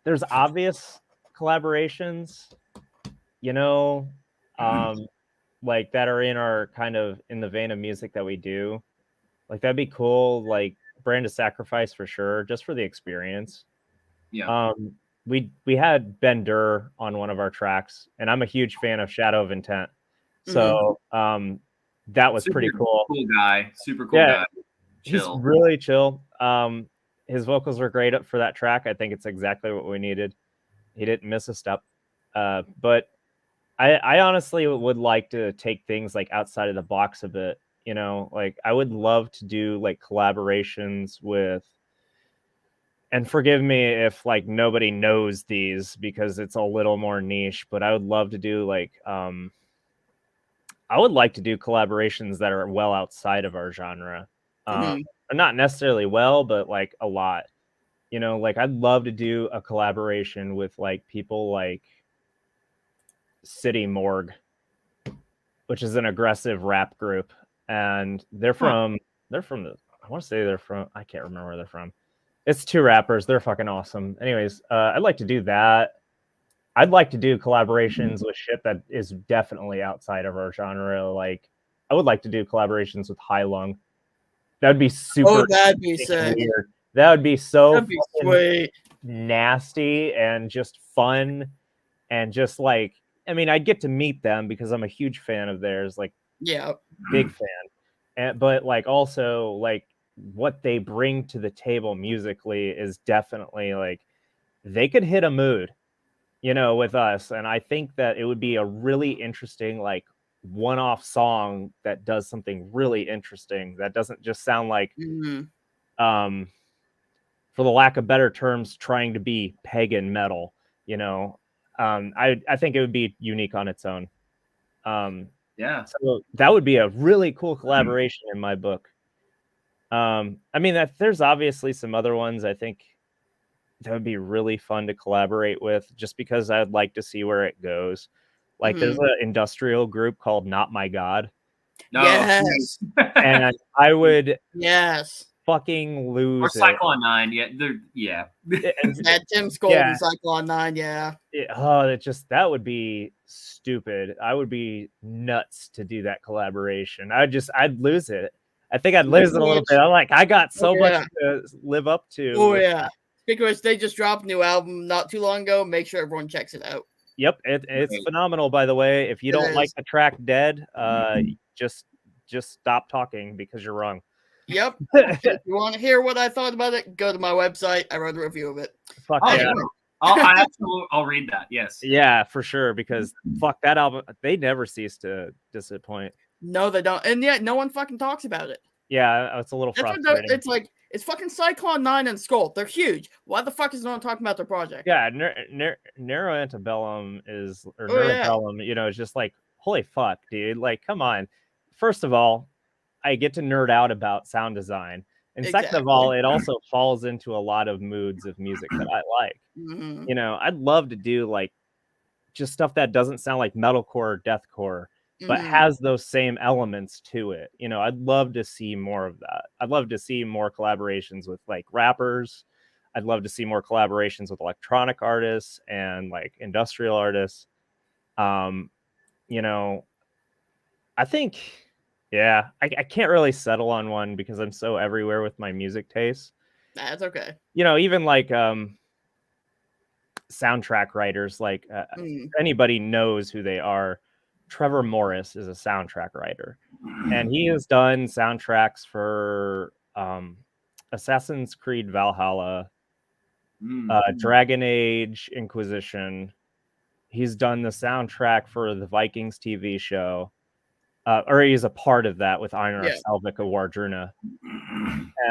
There's obvious collaborations, like that are in our kind of in the vein of music that we do. Like that'd be cool. Like Brand of Sacrifice for sure, just for the experience. Yeah. We had Ben Durr on one of our tracks, and I'm a huge fan of Shadow of Intent. So that was pretty cool. Super cool guy. Chill. He's really chill. His vocals were great for that track. I think it's exactly what we needed. He didn't miss a step. But I honestly would like to take things like outside of the box a bit. Like I would love to do like collaborations with, and forgive me if like nobody knows these because it's a little more niche, but I would love to do like I would like to do collaborations that are well outside of our genre. Not necessarily well, but like a lot. Like I'd love to do a collaboration with like people like City Morgue, which is an aggressive rap group, and they're from I want to say they're from, I can't remember where they're from. It's two rappers. They're fucking awesome. Anyways, I'd like to do that. I'd like to do collaborations with shit that is definitely outside of our genre. Like I would like to do collaborations with High Lung. That would be super. Oh, that'd be sick. Weird. That would be so that'd be sweet. Nasty and just fun, and just like, I mean, I'd get to meet them because I'm a huge fan of theirs. Like, yeah, big fan. But like also like what they bring to the table musically is definitely like they could hit a mood, with us. And I think that it would be a really interesting like one-off song that does something really interesting that doesn't just sound like for the lack of better terms trying to be pagan metal. I think it would be unique on its own. So that would be a really cool collaboration in my book. I mean, that there's obviously some other ones I think that would be really fun to collaborate with, just because I'd like to see where it goes. Like there's an industrial group called Not My God. Yes. And I would fucking lose or Cyclone 9. Yeah. That Tim Skold and Cyclone 9, that would be stupid. I would be nuts to do that collaboration. I'd lose it. I think I'd lose it a little bit. I'm like, I got so much to live up to. Oh yeah. Because they just dropped a new album not too long ago. Make sure everyone checks it out. Yep, it's phenomenal. By the way, if you don't like the track "Dead," just stop talking because you're wrong. Yep. If you want to hear what I thought about it, go to my website. I wrote a review of it. Fuck yeah. I'll read that. Yes. Yeah, for sure. Because fuck that album. They never cease to disappoint. No, they don't. And yet no one fucking talks about it. Yeah, it's a little frustrating. It's like, it's fucking Cyclone 9 and Skull. They're huge. Why the fuck is no one talking about their project? Yeah, Narrow Antebellum Neuroantebellum, you know, it's just like, holy fuck, dude. Like, come on. First of all, I get to nerd out about sound design. And second of all, it also falls into a lot of moods of music that I like. Mm-hmm. You know, I'd love to do like just stuff that doesn't sound like metalcore or deathcore, but has those same elements to it. You know, I'd love to see more of that. I'd love to see more collaborations with like rappers. I'd love to see more collaborations with electronic artists and like industrial artists. You know, I think, yeah, I can't really settle on one because I'm so everywhere with my music tastes. That's okay. You know, even like soundtrack writers, like anybody knows who they are. Trevor Morris is a soundtrack writer, and he has done soundtracks for Assassin's Creed Valhalla, Dragon Age Inquisition. He's done the soundtrack for the Vikings TV show, or he's a part of that with Einar Selvik of Vardruna.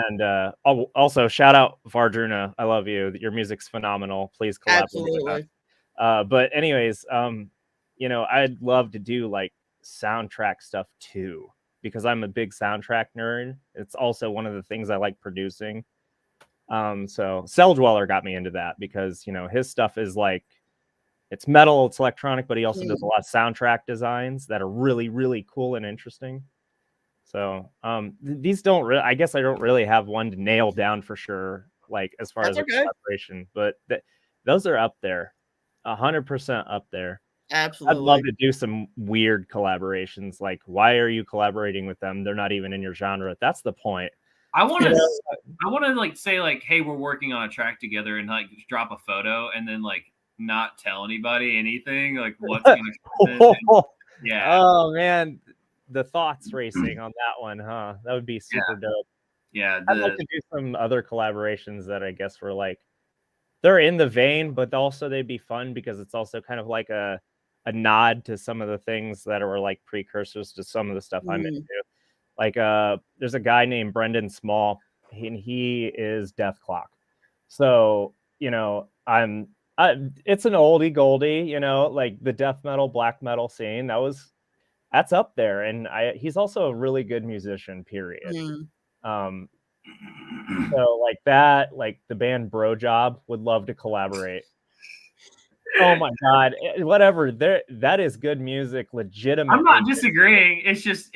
And also shout out Vardruna, I love you. Your music's phenomenal. Please collaborate. Absolutely. But anyways, you know, I'd love to do like soundtrack stuff too, because I'm a big soundtrack nerd. It's also one of the things I like producing. So Cell Dweller got me into that because, you know, his stuff is like, it's metal, it's electronic, but he also does a lot of soundtrack designs that are really, really cool and interesting. So these don't really, I guess I don't really have one to nail down for sure, like as far as a collaboration, but those are up there, 100% up there. Absolutely. I'd love to do some weird collaborations. Like, why are you collaborating with them? They're not even in your genre. That's the point. I want to like say like, hey, we're working on a track together, and like drop a photo, and then like not tell anybody anything, like what's gonna happen. Yeah. Oh man, the thoughts racing on that one, huh? That would be super dope. Yeah. I'd like to do some other collaborations that I guess were like, they're in the vein, but also they'd be fun because it's also kind of like a nod to some of the things that are like precursors to some of the stuff I'm into. Like there's a guy named Brendan Small, and he is Death Clock. So, you know, it's an oldie goldie, you know, like the death metal, black metal scene. That's up there. And he's also a really good musician, period. So like that, like the band Bro Job would love to collaborate. Oh my god, whatever. That is good music, legitimately. I'm not disagreeing. It's just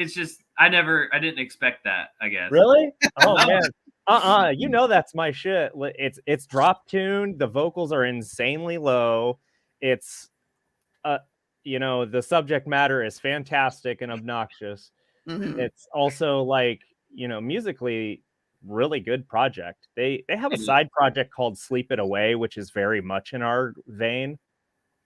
I didn't expect that, I guess. Really? Oh man. You know that's my shit. It's drop tuned, the vocals are insanely low. It's you know, the subject matter is fantastic and obnoxious. It's also like, you know, musically really good project. They have a side project called Sleep It Away, which is very much in our vein.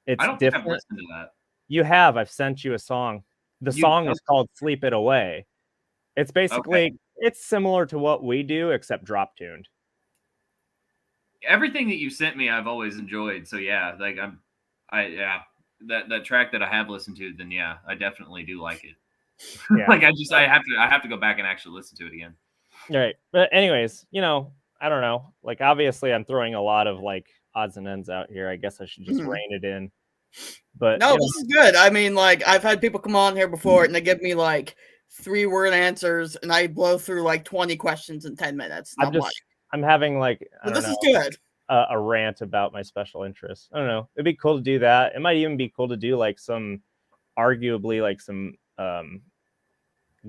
It's I don't different. think I've listened to that. You have. I've sent you a song. The song is called Sleep It Away. It's basically it's similar to what we do, except drop tuned. Everything that you sent me, I've always enjoyed. So yeah, like that track that I have listened to, then yeah, I definitely do like it. Yeah. Like I have to go back and actually listen to it again. Right. But anyways, you know, I don't know. Like obviously I'm throwing a lot of like odds and ends out here. I guess I should just rein it in. But no, this is good. I mean, like I've had people come on here before and they give me like 3-word answers and I blow through like 20 questions in 10 minutes. I'm having like this is good. A rant about my special interests. I don't know. It'd be cool to do that. It might even be cool to do like some arguably like some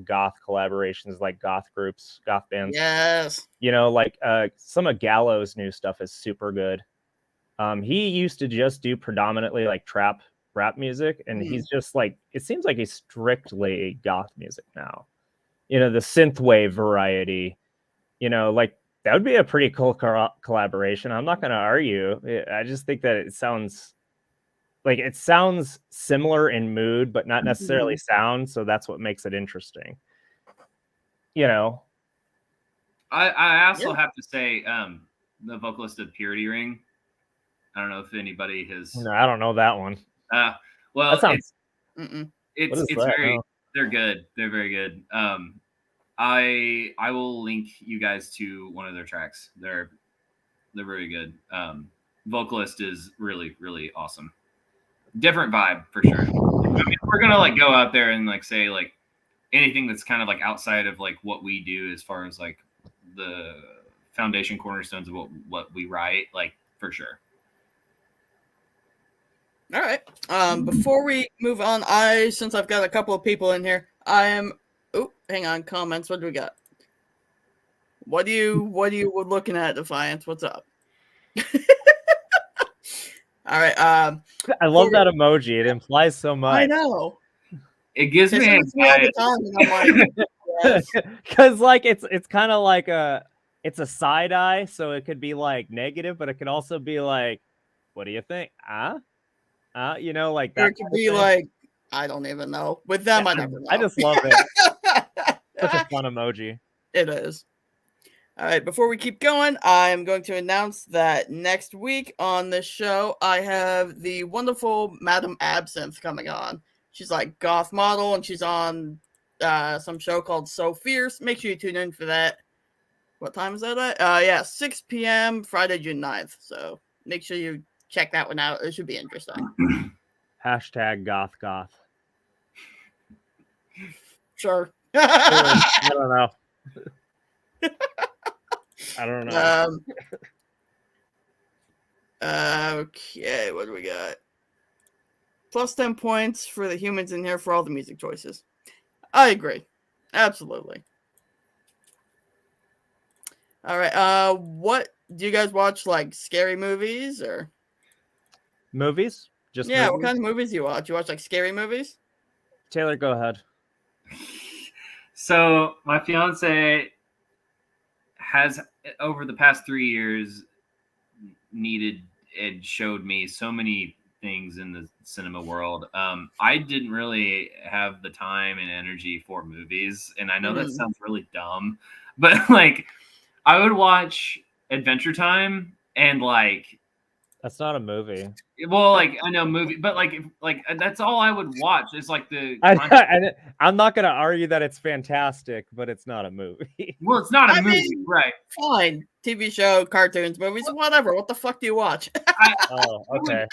goth collaborations, like goth groups, goth bands. Yes. You know, like some of Gallo's new stuff is super good. He used to just do predominantly like trap rap music, and he's just like, it seems like he's strictly goth music now. You know, the synthwave variety. You know, like That would be a pretty cool collaboration. I'm not going to argue. I just think that it sounds similar in mood, but not necessarily sound. So that's what makes it interesting. You know, I also have to say, the vocalist of Purity Ring. I don't know if anybody has. No, I don't know that one. Well, that sounds... it's very. No. They're good. They're very good. I will link you guys to one of their tracks. They're very good. Vocalist is really, really awesome. Different vibe for sure. I mean, we're gonna like go out there and like say like anything that's kind of like outside of like what we do as far as like the foundation cornerstones of what we write, like for sure. All right. Before we move on, since I've got a couple of people in here, oh, hang on, comments. What do we got? What are you looking at, Defiance? What's up? All right. I love that emoji. It implies so much. I know. It gives me anxiety. Because like it's kind of like it's a side eye, so it could be like negative, but it could also be like, what do you think? You know, like that. Or it could be like, I don't even know. With them, I never know. I just love it. Such a fun emoji. It is. All right, before we keep going, I'm going to announce that next week on this show, I have the wonderful Madam Absinthe coming on. She's like goth model, and she's on some show called So Fierce. Make sure you tune in for that. What time is that at? 6 p.m. Friday, June 9th. So make sure you check that one out. It should be interesting. Hashtag goth. Sure. I don't know. I don't know. Okay, what do we got? Plus 10 points for the humans in here for all the music choices. I agree. Absolutely. All right. What do you guys watch? Like scary movies or movies? Just movies? What kind of movies do you watch? You watch like scary movies? Taylor, go ahead. So my fiance has, over the past 3 years, needed and showed me so many things in the cinema world. I didn't really have the time and energy for movies, and I know that sounds really dumb, but like I would watch Adventure Time and like that's not a movie. Well, like I know movie, but like that's all I would watch. Is like I'm not gonna argue that it's fantastic, but it's not a movie. Well, it's not a movie, right? Fine, TV show, cartoons, movies, whatever. What the fuck do you watch? Okay.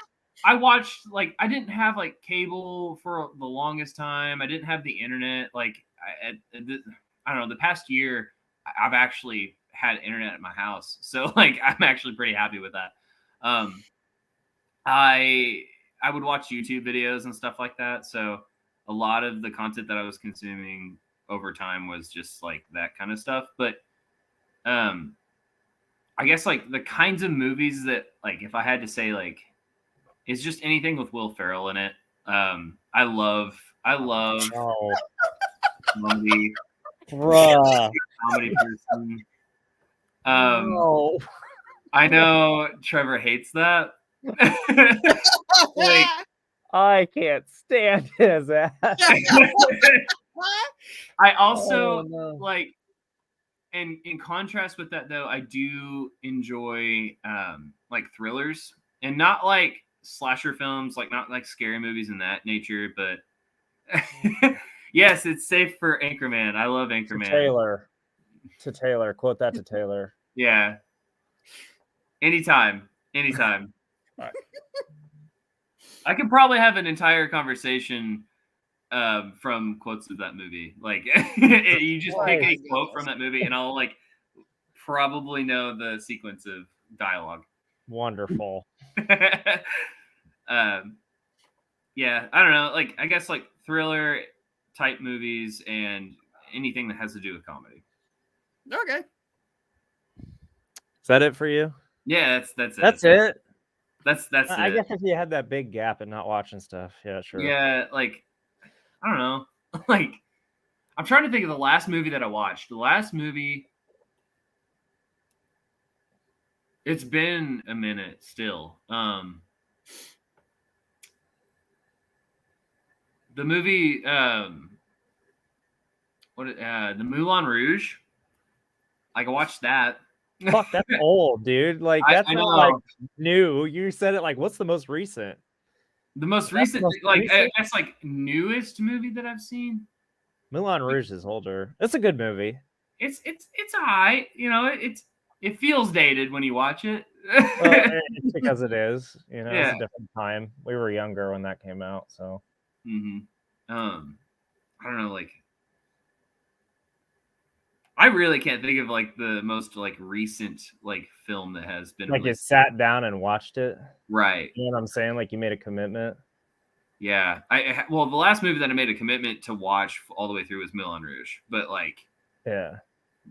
I watched I didn't have like cable for the longest time. I didn't have the internet. Like I don't know. The past year, I've actually had internet at my house, so like I'm actually pretty happy with that. I would watch YouTube videos and stuff like that. So a lot of the content that I was consuming over time was just like that kind of stuff. But I guess like the kinds of movies that like if I had to say like it's just anything with Will Ferrell in it. I love comedy. Comedy person. I know Trevor hates that. Like, I can't stand his ass. I also like, and in contrast with that though, I do enjoy like thrillers and not like slasher films, like not like scary movies in that nature, but yes, it's safe for Anchorman. I love Anchorman. To Taylor, quote that to Taylor. Yeah. Anytime. Right. I could probably have an entire conversation from quotes of that movie. Like you just pick a quote from that movie and I'll like probably know the sequence of dialogue. Wonderful. Yeah, I don't know. Like I guess like thriller type movies and anything that has to do with comedy. Okay. Is that it for you? Yeah, that's it. That's it. That's I it. guess if you had that big gap and not watching stuff, yeah, sure. Yeah, like I don't know. Like I'm trying to think of the last movie that I watched. The last movie It's been a minute still. The movie, the Moulin Rouge. I watched that. Fuck, that's old, dude. Like that's I not know. like new. You said it like, what's the most recent? The most That's recent, the most I recent? guess, newest movie that I've seen. Moulin Rouge is older. It's a good movie. It's alright. You know, it feels dated when you watch it. Well, it's because it is. You know, it's Yeah. a different time. We were younger when that came out, so. I don't know, I really can't think of the most recent film that has been Like you released. sat down and watched it. Right. You know what I'm saying? Like you made a commitment. Yeah. Well, the last movie that I made a commitment to watch all the way through was Moulin Rouge, but yeah,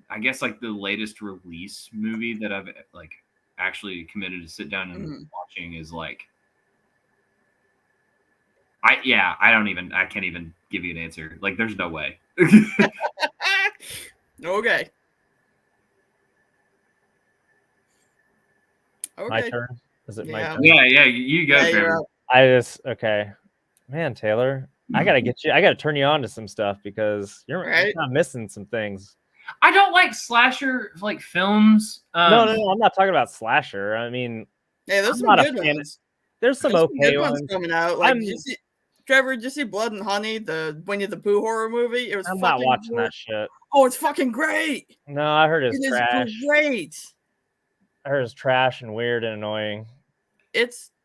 I guess the latest release movie that I've actually committed to sit down and watching is I can't even give you an answer. There's no way. Okay. my turn. Is it my turn? Yeah, you go, Trevor. Okay. Man, Taylor, I gotta turn you on to some stuff because you're not missing some things. I don't like slasher films. No, I'm not talking about slasher. I mean, hey, there's some good ones. There's some okay ones coming out. Trevor, did you see Blood and Honey, the Winnie the Pooh horror movie? I'm not watching that shit. Oh, it's fucking great. No, I heard it's trash. It's great. I heard it's trash and weird and annoying.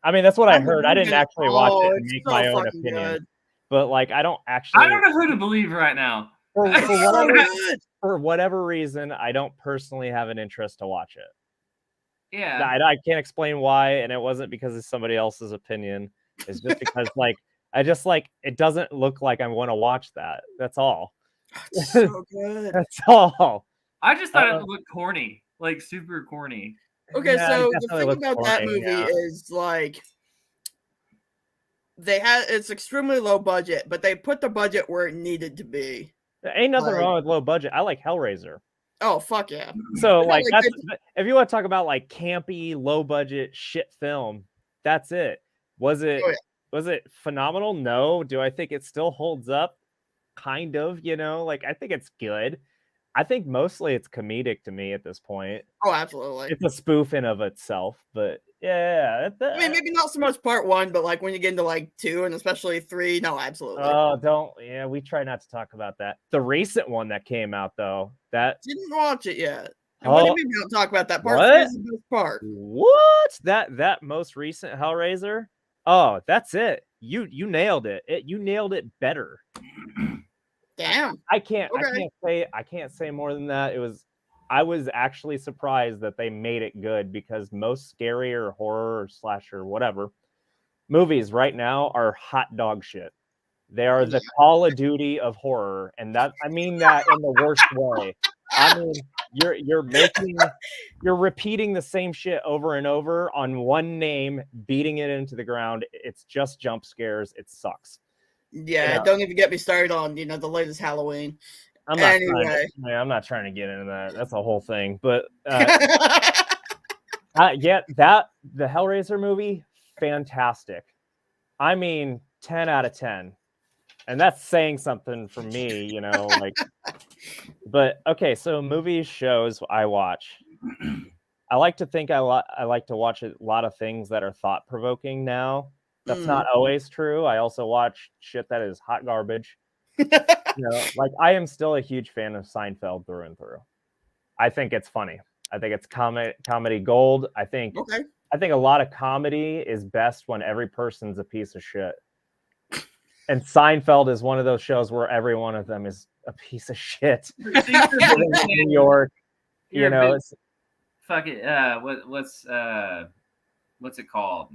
I mean, that's what I heard. I didn't actually watch it and make my own opinion. Good. But I don't know who to believe right now. For whatever reason, I don't personally have an interest to watch it. Yeah. I can't explain why, and it wasn't because of somebody else's opinion. It's just because I just it doesn't look like I want to watch that. That's all. It's so good. That's all. I just thought it looked corny, super corny. Okay, so the thing about that movie is it's extremely low budget, but they put the budget where it needed to be. There ain't nothing wrong with low budget. I like Hellraiser. Oh, fuck yeah. So that's if you want to talk about campy, low budget shit film, that's it. Was it phenomenal? No. Do I think it still holds up? Kind of, I think it's good. I think mostly it's comedic to me at this point. Oh, absolutely. It's a spoof in of itself, but yeah. I mean, maybe not so much part 1, but when you get into 2 and especially 3, no, absolutely. Oh, we try not to talk about that. The recent one that came out though, that didn't watch it yet. And what do you mean we don't talk about that? Part 3 is the best part. What? That most recent Hellraiser? Oh, that's it. You nailed it. You nailed it better. Damn. I can't say more than that. I was actually surprised that they made it good because most scary or horror or slasher, whatever, movies right now are hot dog shit. They are the Call of Duty of horror, and I mean that in the worst way. I mean, you're repeating the same shit over and over on one name, beating it into the ground. It's just jump scares. It sucks. Yeah, don't even get me started on the latest Halloween. I'm not trying to get into that. That's a whole thing. But the Hellraiser movie, fantastic. I mean, 10 out of 10. And that's saying something for me, But okay, so movies, shows I watch. I like to think I like to watch a lot of things that are thought-provoking now. That's not always true. I also watch shit that is hot garbage. I am still a huge fan of Seinfeld through and through. I think it's funny. I think it's comedy gold. I think a lot of comedy is best when every person's a piece of shit. And Seinfeld is one of those shows where every one of them is a piece of shit. New York, fuck it. What's it called?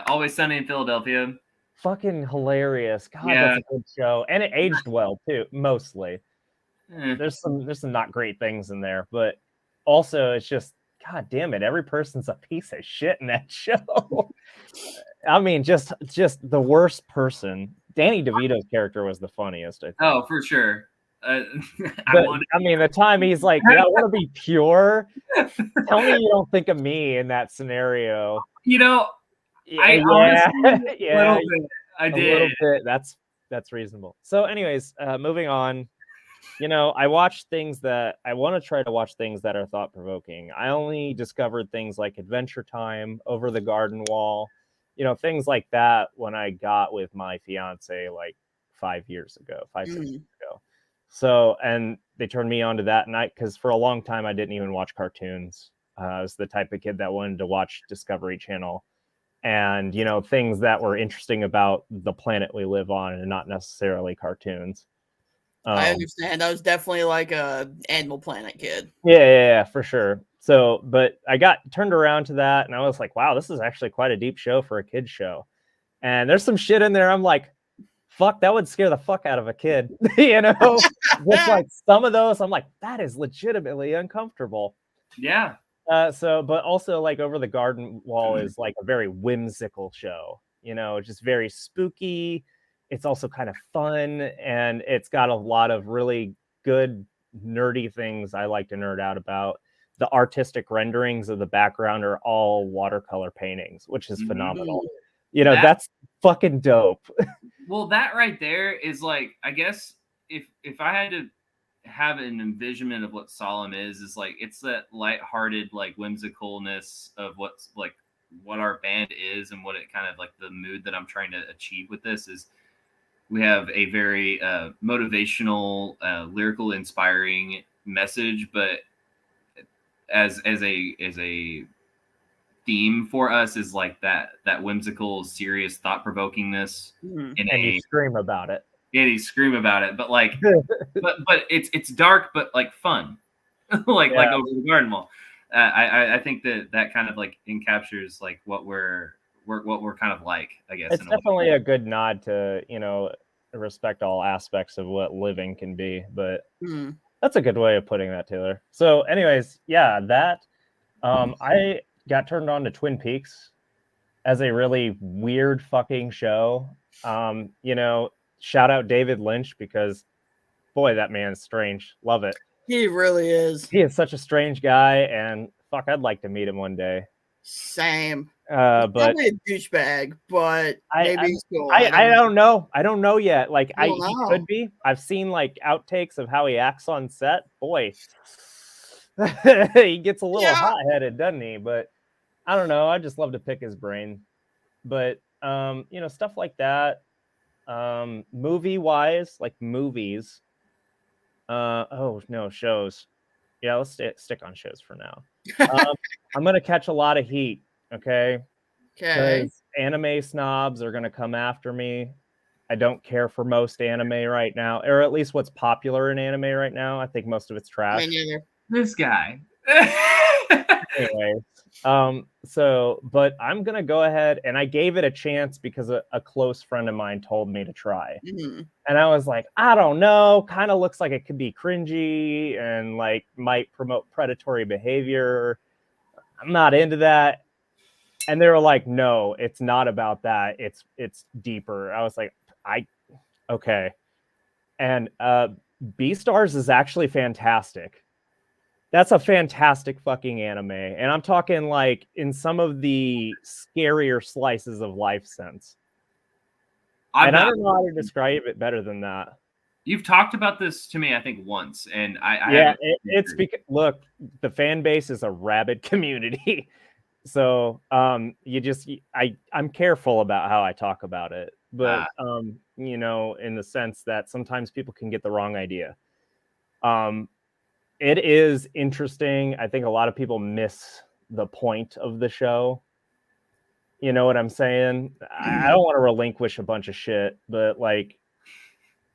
Always Sunny in Philadelphia. Fucking hilarious. God, that's a good show. And it aged well too, mostly. There's some not great things in there, but also it's just, God damn it, every person's a piece of shit in that show. I mean, just the worst person. Danny DeVito's character was the funniest, I think. Oh, for sure. I mean, the time he's like, "Yeah, I want to be pure." Tell me you don't think of me in that scenario. You know, I honestly, yeah, a little bit. I did. A little bit. That's reasonable. So, anyways, moving on. You know, I want to try to watch things that are thought provoking. I only discovered things like Adventure Time, Over the Garden Wall, you know, things like that when I got with my fiance like 5 years ago, 6 years ago. So, and they turned me on to that night because for a long time I didn't even watch cartoons. I was the type of kid that wanted to watch Discovery Channel and, you know, things that were interesting about the planet we live on and not necessarily cartoons. I understand. I was definitely like a Animal Planet kid. Yeah, for sure. So, but I got turned around to that and I was like, wow, this is actually quite a deep show for a kid's show. And there's some shit in there. I'm like, fuck, that would scare the fuck out of a kid. You know, just like some of those, I'm like, that is legitimately uncomfortable. Yeah. But also like Over the Garden Wall is like a very whimsical show, you know, just very spooky. It's also kind of fun and it's got a lot of really good nerdy things I like to nerd out about. The artistic renderings of the background are all watercolor paintings, which is phenomenal. You know, that's fucking dope. Well, that right there is like, I guess if I had to have an envisionment of what Solemn is like it's that lighthearted, like whimsicalness of what's like what our band is and what it kind of like the mood that I'm trying to achieve with this is we have a very motivational, lyrical, inspiring message, but as a theme for us is like that whimsical, serious, thought provokingness. And you scream about it. Yeah, you scream about it, but like, but it's dark, but like fun, like Over the Garden Wall. I think that kind of like encaptures like what we're kind of like, I guess. It's definitely a good nod to, you know, respect all aspects of what living can be, but that's a good way of putting that, Taylor. So anyways, yeah, that I got turned on to Twin Peaks as a really weird fucking show. You know, shout out David Lynch because boy, that man's strange. Love it. He really is. He is such a strange guy, and fuck, I'd like to meet him one day. Same. But probably a douchebag, but maybe he's cool. I don't know. I don't know yet. Like he could be. I've seen like outtakes of how he acts on set. Boy, he gets a little hot-headed, doesn't he? But I don't know. I just love to pick his brain. But you know, stuff like that. Movie-wise, like movies. Oh no, shows. Yeah, let's stick on shows for now. I'm gonna catch a lot of heat. Okay. Because anime snobs are gonna come after me. I don't care for most anime right now, or at least what's popular in anime right now. I think most of it's trash. This guy. Anyways, but I'm gonna go ahead and I gave it a chance because a close friend of mine told me to try. And I was like, I don't know, kind of looks like it could be cringy and like might promote predatory behavior. I'm not into that. And they were like, no, it's not about that. It's deeper. I was like, okay. And Beastars is actually fantastic. That's a fantastic fucking anime. And I'm talking like in some of the scarier slices of life sense. I don't know how to describe it better than that. You've talked about this to me, I think, once, and it's because look, the fan base is a rabid community, so I'm careful about how I talk about it, but you know, in the sense that sometimes people can get the wrong idea. It is interesting. I think a lot of people miss the point of the show. You know what I'm saying? I don't want to relinquish a bunch of shit, but like,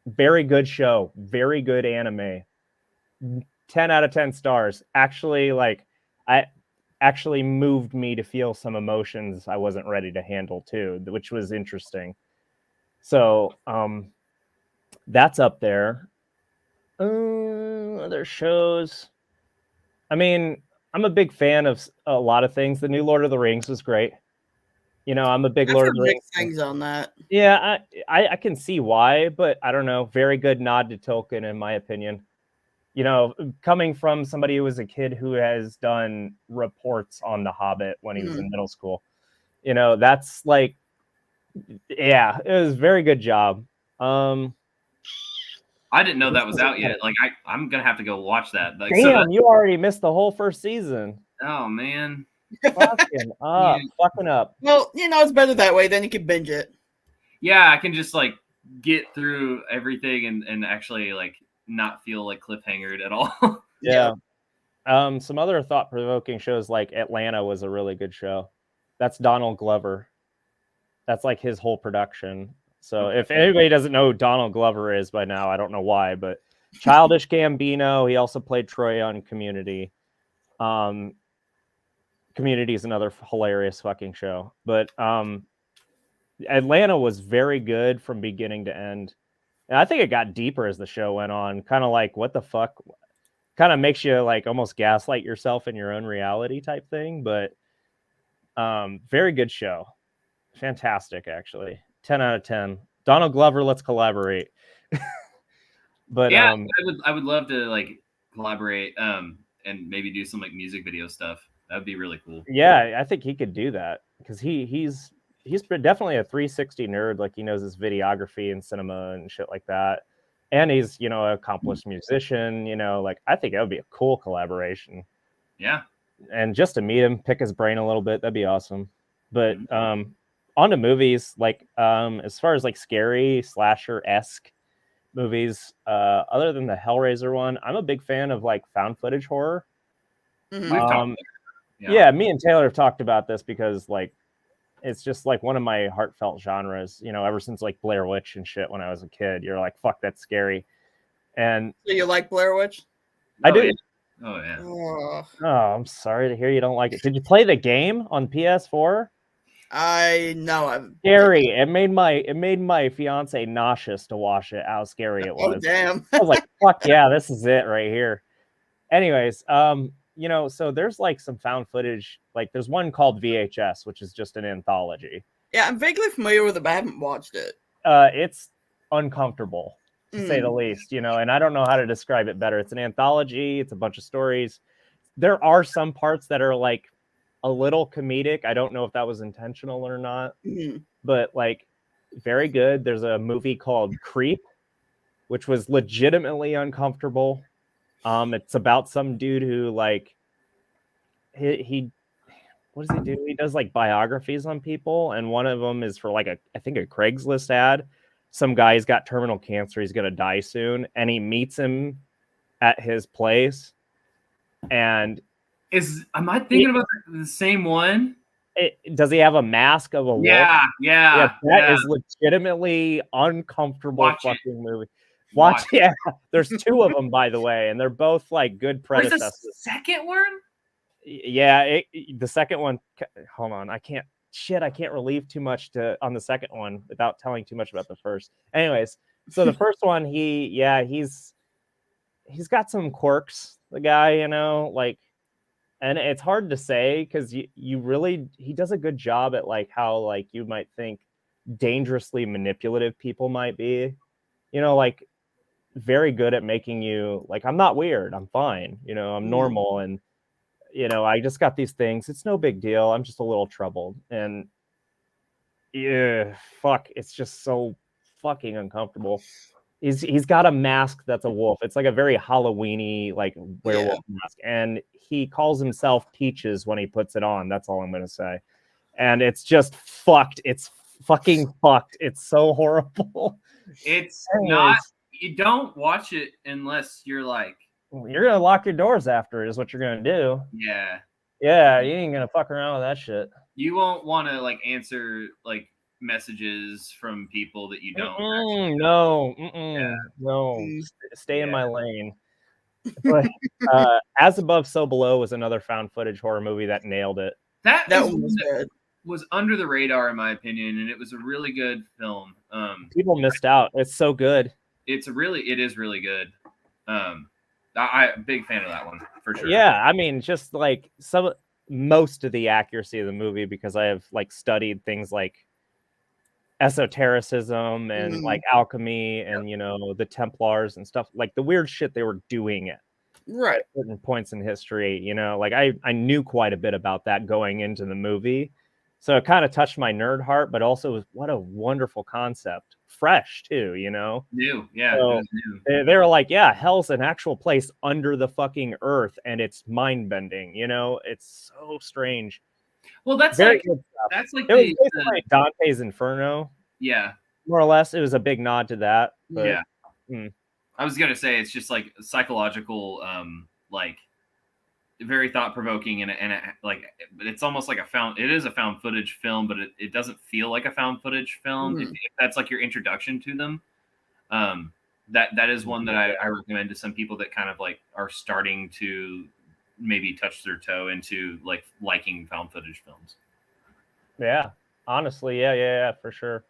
very good show, very good anime. 10 out of 10 stars. Actually, like, I actually moved me to feel some emotions I wasn't ready to handle too, which was interesting. So, that's up there. Other shows. I mean, I'm a big fan of a lot of things. The new Lord of the Rings was great. You know, I'm a big I've Lord heard of the Rings mixed things on that. Yeah, I can see why, but I don't know. Very good nod to Tolkien, in my opinion. You know, coming from somebody who was a kid who has done reports on The Hobbit when he was in middle school, you know, that's like, yeah, it was a very good job. I didn't know that was out yet. Like I'm gonna have to go watch that. Like, damn, you already missed the whole first season. Oh man. Fucking up, fucking up. Well, you know, it's better that way. Then you can binge it. Yeah, I can just like get through everything and actually like not feel like cliffhangered at all. Yeah. Some other thought-provoking shows like Atlanta was a really good show. That's Donald Glover. That's like his whole production. So if anybody doesn't know who Donald Glover is by now, I don't know why, but Childish Gambino, he also played Troy on Community. Community is another hilarious fucking show. But Atlanta was very good from beginning to end. And I think it got deeper as the show went on. Kind of like, what the fuck? Kind of makes you like almost gaslight yourself in your own reality type thing. But very good show. Fantastic, actually. 10 out of 10. Donald Glover, let's collaborate. But yeah, I would love to like collaborate and maybe do some like music video stuff. That would be really cool. Yeah, I think he could do that because he's definitely a 360 nerd. Like he knows his videography and cinema and shit like that. And he's, you know, an accomplished musician, you know, like I think that would be a cool collaboration. Yeah. And just to meet him, pick his brain a little bit, that'd be awesome. But on to movies, like as far as like scary slasher-esque movies, other than the Hellraiser one, I'm a big fan of like found footage horror. Yeah, me and Taylor have talked about this because like it's just like one of my heartfelt genres, you know, ever since like Blair Witch and shit when I was a kid. You're like, fuck, that's scary. And so you like Blair Witch? I do. Yeah. Oh yeah. Oh, I'm sorry to hear you don't like it. Did you play the game on PS4? I know. I'm scary. It made my fiance nauseous to watch it. How scary it was. Oh damn. I was like, fuck yeah, this is it right here. Anyways, you know, so there's like some found footage. Like there's one called VHS, which is just an anthology. Yeah, I'm vaguely familiar with it, but I haven't watched it. It's uncomfortable to say the least, you know, and I don't know how to describe it better. It's an anthology. It's a bunch of stories. There are some parts that are like a little comedic. I don't know if that was intentional or not, but like very good. There's a movie called Creep, which was legitimately uncomfortable. It's about some dude who like he what does he do? He does like biographies on people, and one of them is for like I think a Craigslist ad. Some guy's got terminal cancer, he's gonna die soon, and he meets him at his place. And am I thinking about the same one? Does he have a mask of a wolf? Yeah. That is legitimately uncomfortable fucking movie. Watch. Yeah, there's two of them, by the way, and they're both like good predecessors. Where's the second one? Yeah, the second one. Hold on, I can't relieve too much on the second one without telling too much about the first. Anyways, so the first one, he's got some quirks. The guy, you know, like, and it's hard to say because he does a good job at like how like you might think dangerously manipulative people might be. You know, like very good at making you like, I'm not weird, I'm fine, you know, I'm normal, and you know, I just got these things, it's no big deal, I'm just a little troubled. And yeah, fuck, it's just so fucking uncomfortable. He's got a mask that's a wolf. It's like a very Halloween-y like werewolf mask, and he calls himself Peaches when he puts it on. That's all I'm gonna say. And it's just fucked. It's fucking fucked. It's so horrible. It's not. You don't watch it unless you're like, you're gonna lock your doors after it is what you're gonna do. Yeah, you ain't gonna fuck around with that shit. You won't want to like answer like messages from people that you don't. No, stay in my lane. But As Above, So Below was another found footage horror movie that nailed it. That was under the radar in my opinion, and it was a really good film. People missed out. It's so good. It is really good. I'm a big fan of that one for sure. Yeah, I mean, just like most of the accuracy of the movie because I have like studied things like esotericism and like alchemy and the Templars and stuff, like the weird shit they were doing at Right. certain points in history. Like I knew quite a bit about that going into the movie, so it kind of touched my nerd heart, but also what a wonderful concept, fresh too. New, yeah. So It was new. they were like, yeah, hell's an actual place under the fucking earth, and it's mind bending. It's so strange. Well, that's Very like good stuff. that's like It was basically like Dante's Inferno. Yeah. More or less, it was a big nod to that. But, yeah. I was gonna say it's just like psychological, like very thought provoking, and like it's almost like it is a found footage film, but it doesn't feel like a found footage film. If that's like your introduction to them, that is one that I recommend to some people that kind of like are starting to maybe touch their toe into like liking found footage films. Yeah, honestly, yeah, for sure.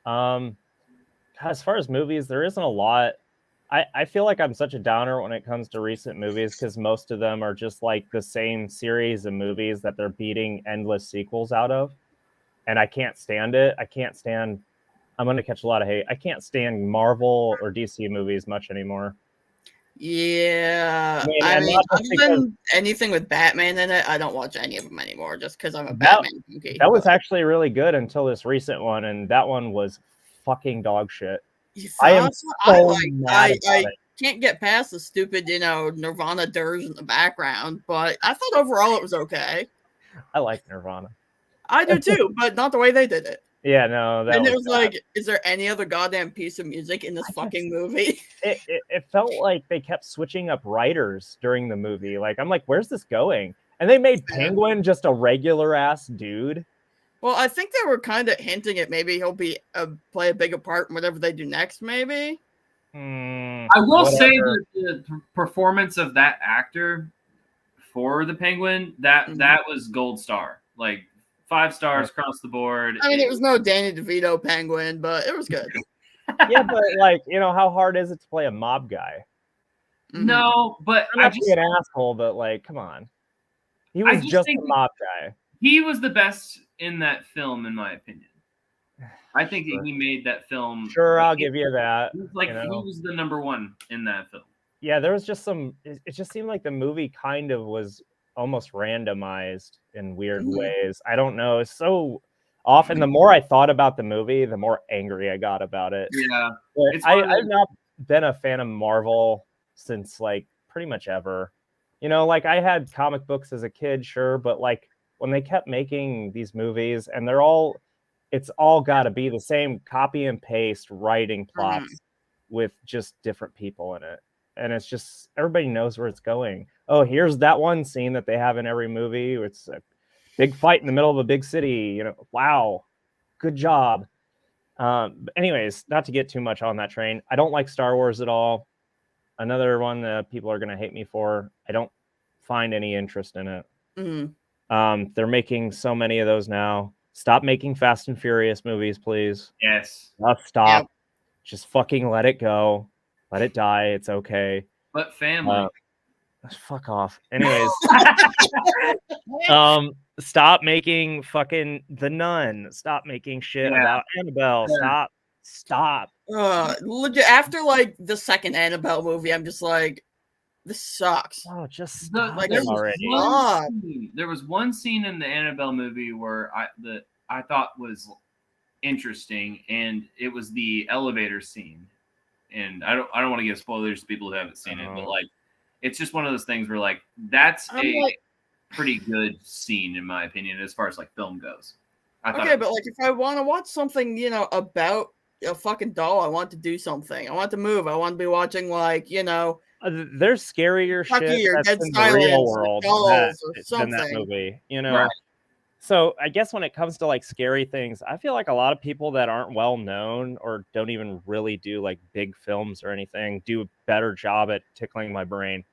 As far as movies, there isn't a lot. I feel like I'm such a downer when it comes to recent movies because most of them are just like the same series of movies that they're beating endless sequels out of, and I can't stand it. I'm going to catch a lot of hate. I can't stand Marvel or DC movies much anymore. Yeah, I mean other than anything with Batman in it, I don't watch any of them anymore just because I'm a Batman monkey. That was actually really good until this recent one, and that one was fucking dog shit. I am so mad about it. Can't get past the stupid, Nirvana dirge in the background, but I thought overall it was okay. I like Nirvana. I do too, but not the way they did it. Yeah, no, and it was like, is there any other goddamn piece of music in this fucking movie? It felt like they kept switching up writers during the movie. Like, I'm like, where's this going? And they made Penguin just a regular ass dude. Well, I think they were kind of hinting at maybe he'll be play a bigger part in whatever they do next, maybe. I will say that the performance of that actor for the Penguin, that was gold star. Like 5 stars across the board. I mean, it was no Danny DeVito Penguin, but it was good. Yeah, but like, how hard is it to play a mob guy? No, but I'm not being an asshole, but like, come on. He was just a mob guy. He was the best in that film, in my opinion. I think he made that film. Sure, I'll give you that. He was the number one in that film. Yeah, there was just it just seemed like the movie kind of was almost randomized in weird ways. I don't know. It's so often, the more I thought about the movie, the more angry I got about it. Yeah. I've not been a fan of Marvel since like pretty much ever. Like I had comic books as a kid, sure, but like when they kept making these movies and it's all got to be the same copy and paste writing plots with just different people in it. And it's just, everybody knows where it's going. Oh, here's that one scene that they have in every movie. It's a big fight in the middle of a big city. Wow, good job. Anyways, not to get too much on that train. I don't like Star Wars at all. Another one that people are going to hate me for. I don't find any interest in it. They're making so many of those now. Stop making Fast and Furious movies, please. Yes. Stop. Yep. Just fucking let it go. Let it die. It's okay. But family. Fuck off. Anyways. Stop making fucking The Nun. Stop making shit about Annabelle. Stop. After like the second Annabelle movie, I'm just like, this sucks. Oh, just stop already. There was one scene in the Annabelle movie where I thought was interesting, and it was the elevator scene. And I don't want to give spoilers to people who haven't seen it, but like, it's just one of those things where like that's pretty good scene in my opinion as far as like film goes. But like if I want to watch something, about a fucking doll, I want to do something. I want to move. I want to be watching like, there's scarier shit or that's Dead in Silence the real world than that movie, Right. So I guess when it comes to like scary things, I feel like a lot of people that aren't well known or don't even really do like big films or anything do a better job at tickling my brain.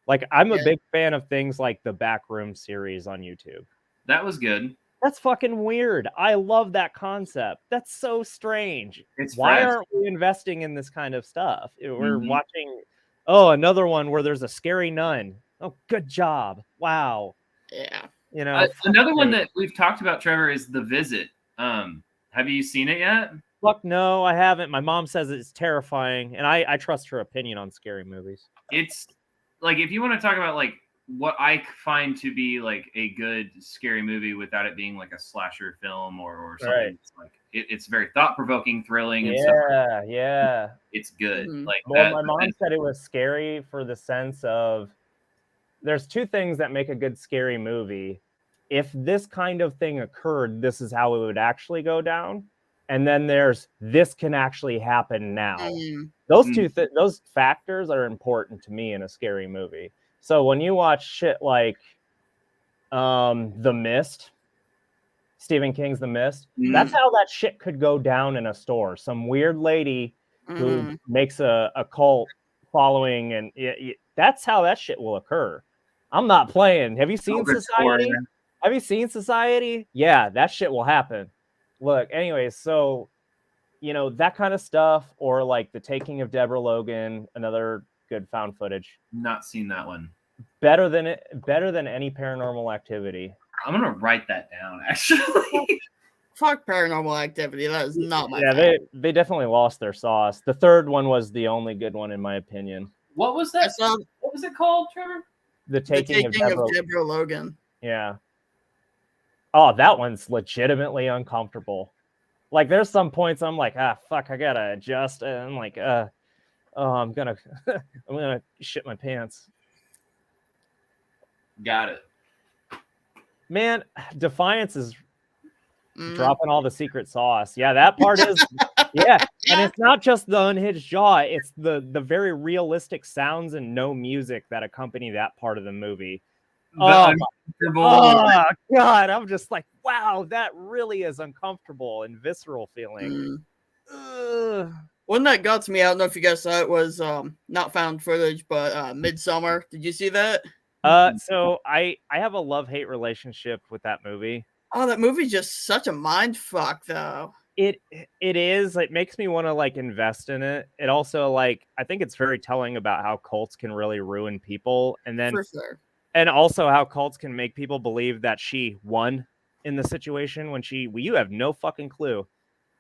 Like I'm a big fan of things like the Backroom series on YouTube. That was good. That's fucking weird. I love that concept. That's so strange. Why aren't we investing in this kind of stuff? We're watching, another one where there's a scary nun. Oh, good job. Wow. Yeah. You know, another one that we've talked about, Trevor, is The Visit. Have you seen it yet? Fuck no, I haven't. My mom says it's terrifying, and I trust her opinion on scary movies. It's like, if you want to talk about like what I find to be like a good scary movie without it being like a slasher film or something, Right. it's like it's very thought provoking, thrilling, and stuff. Yeah. It's good. Mhm. Like Well, that. my mom said it was scary for the sense of there's two things that make a good scary movie. If this kind of thing occurred, this is how it would actually go down. And then there's this can actually happen now. Mm. Those those factors are important to me in a scary movie. So when you watch shit like The Mist, Stephen King's The Mist, that's how that shit could go down in a store. Some weird lady who makes a cult following, and that's how that shit will occur. I'm not playing. Have you seen Society? Have you seen Society? Yeah, that shit will happen. Look, anyways, so you know, that kind of stuff, or like The Taking of Deborah Logan, another good found footage. Not seen that one. Better than any Paranormal Activity. I'm gonna write that down, actually. Fuck Paranormal Activity. That is not my favorite. They definitely lost their sauce. The third one was the only good one in my opinion. What was that? What was it called, Trevor? The Taking of Deborah Logan. Yeah. Oh, that one's legitimately uncomfortable. Like, there's some points I'm like, fuck, I gotta adjust, and I'm like, I'm gonna shit my pants. Got it. Man, Defiance is dropping all the secret sauce. Yeah, that part is. Yeah, and it's not just the unhinged jaw; it's the very realistic sounds and no music that accompany that part of the movie. Oh God, I'm just like, wow, that really is uncomfortable and visceral feeling. One that got to me, I don't know if you guys saw it, was not found footage, but Midsummer. Did you see that? So I have a love-hate relationship with that movie. Oh, that movie's just such a mind fuck, though. It is. It makes me want to like invest in it. It also, like, I think it's very telling about how cults can really ruin people, and then for sure. And also how cults can make people believe that she won in the situation when you have no fucking clue.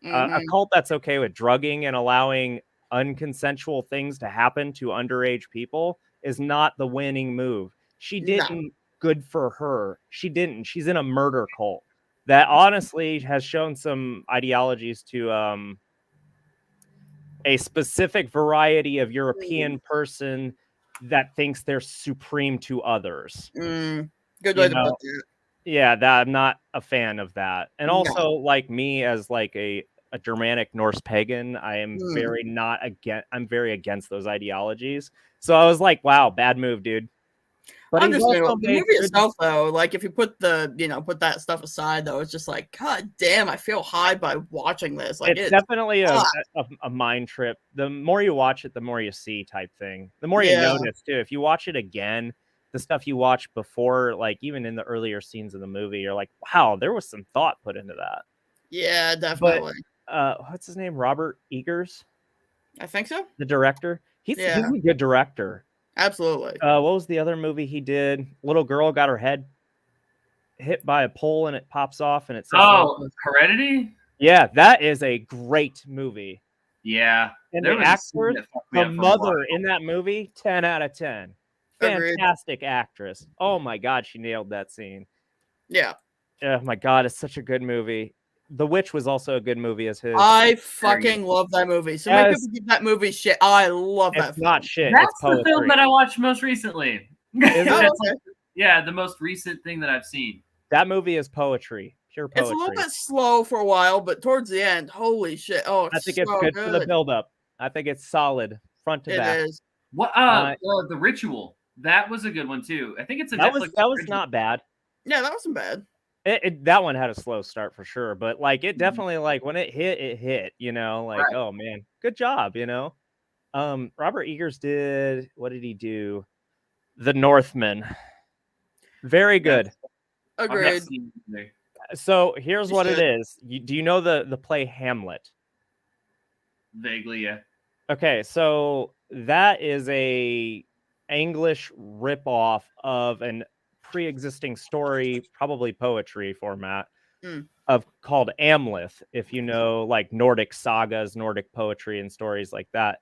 A cult that's okay with drugging and allowing unconsensual things to happen to underage people is not the winning move. She didn't. Good for her. She didn't. She's in a murder cult that honestly has shown some ideologies to a specific variety of European person that thinks they're supreme to others. Good way to put that. Yeah, that I'm not a fan of that. And also, like me as like a Germanic Norse pagan, I am I'm very against those ideologies. So I was like, wow, bad move, dude. But the movie itself, though, like if you put put that stuff aside, though, it's just like, God damn, I feel high by watching this. Like, it's definitely a mind trip. The more you watch it, the more you see, type thing. The more you notice too. If you watch it again, the stuff you watched before, like even in the earlier scenes of the movie, you're like, wow, there was some thought put into that. Yeah, definitely. But, what's his name? Robert Eggers? I think so. The director. He's a good director. Absolutely. What was the other movie he did? Little girl got her head hit by a pole and it pops off and it says, Heredity? Yeah, that is a great movie. Yeah. And the actors, the mother in that movie, 10 out of 10. Fantastic actress. Oh my God, she nailed that scene. Yeah. Oh my God, it's such a good movie. The Witch was also a good movie as his. I fucking love that movie. So many people give that movie shit. I love that. It's not shit. That's the film that I watched most recently. Okay. Yeah, the most recent thing that I've seen. That movie is poetry. Pure poetry. It's a little bit slow for a while, but towards the end, holy shit. Oh, I think it's good for the build-up. I think it's solid front to back. It is. What? The Ritual. That was a good one too. I think it's a Netflix. That was not bad. Yeah, that wasn't bad. That one had a slow start for sure, but like it definitely, like when it hit, you know, like oh man, good job, you know. Robert Eggers did, what did he do? The Northman. Very good. Agreed. So here's what it is. Do you know the play Hamlet? Vaguely, yeah. Okay, so that is a English ripoff of an pre-existing story, probably poetry format Mm. of called Amleth, if you know like Nordic sagas, Nordic poetry and stories like that.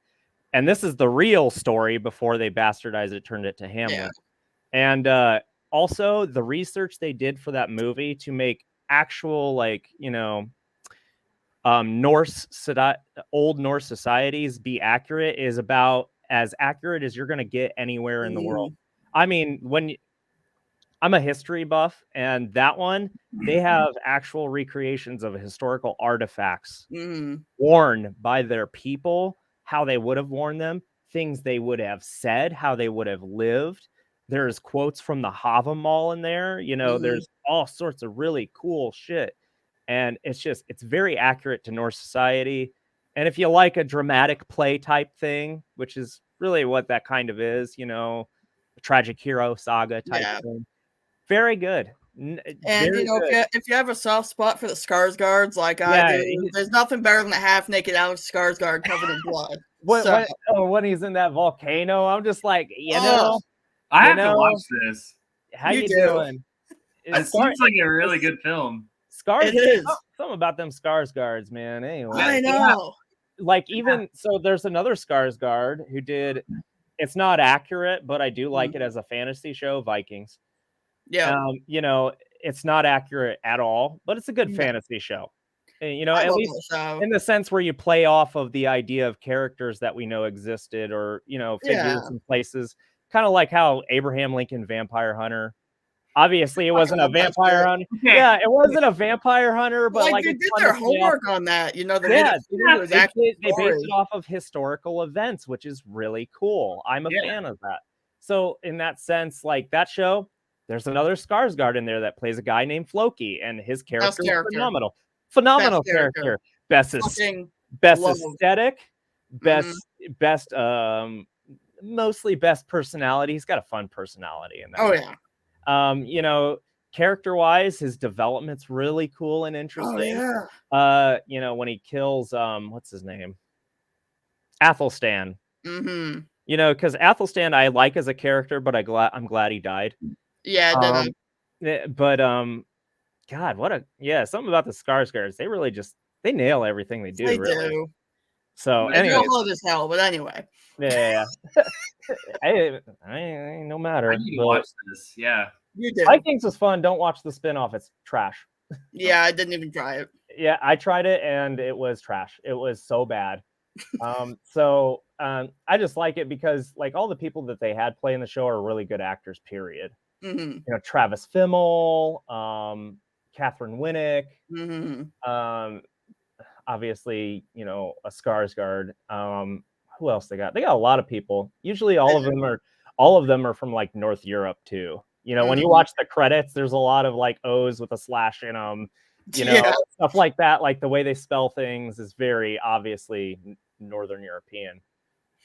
And this is the real story before they bastardized it, turned it to Hamlet. Yeah. And also the research they did for that movie to make actual like, old Norse societies be accurate is about as accurate as you're going to get anywhere in the world. I mean, I'm a history buff, and that one, they have actual recreations of historical artifacts worn by their people, how they would have worn them, things they would have said, how they would have lived. There's quotes from the Havamal in there. There's all sorts of really cool shit. And it's very accurate to Norse society. And if you like a dramatic play type thing, which is really what that kind of is, a tragic hero saga type thing, very good. And very good. if you have a soft spot for the Skarsgårds like I do, there's nothing better than a half-naked Alex Skarsgård covered in blood. When he's in that volcano, I'm just like, I have to watch this. How you doing? It seems like a really good film. It is. Something about them Skarsgårds, man. Anyway, I know. Like so there's another Skarsgård who did. It's not accurate, but I do like it as a fantasy show, Vikings. Yeah. It's not accurate at all, but it's a good fantasy show. At least in the sense where you play off of the idea of characters that we know existed, or figures and places, kind of like how Abraham Lincoln Vampire Hunter. Obviously, it wasn't a vampire hunter. Yeah, it wasn't a vampire hunter, but like they did their homework on that. They based it off of historical events, which is really cool. I'm a fan of that. So in that sense, like that show, there's another Skarsgård in there that plays a guy named Floki, and his character is phenomenal. Phenomenal character. Best aesthetic, best mostly best personality. He's got a fun personality in that. Oh yeah. Character-wise, his development's really cool and interesting. Oh yeah. When he kills what's his name? Athelstan. Because Athelstan I like as a character, but I'm glad he died. Yeah, but God, something about the Skarsgårds. They really they nail everything they do. They really. do. So anyway, hard as hell, but anyway. Yeah. I no matter. I need to watch this. Yeah. You do. Vikings was fun. Don't watch the spinoff. It's trash. Yeah, I didn't even try it. Yeah, I tried it and it was trash. It was so bad. I just like it because like all the people that they had play in the show are really good actors, period. Travis Fimmel, Catherine Winnick, obviously, a Skarsgård. Who else they got? They got a lot of people. Usually all of them are from like North Europe too. When you watch the credits, there's a lot of like O's with a slash in them, stuff like that. Like the way they spell things is very obviously Northern European.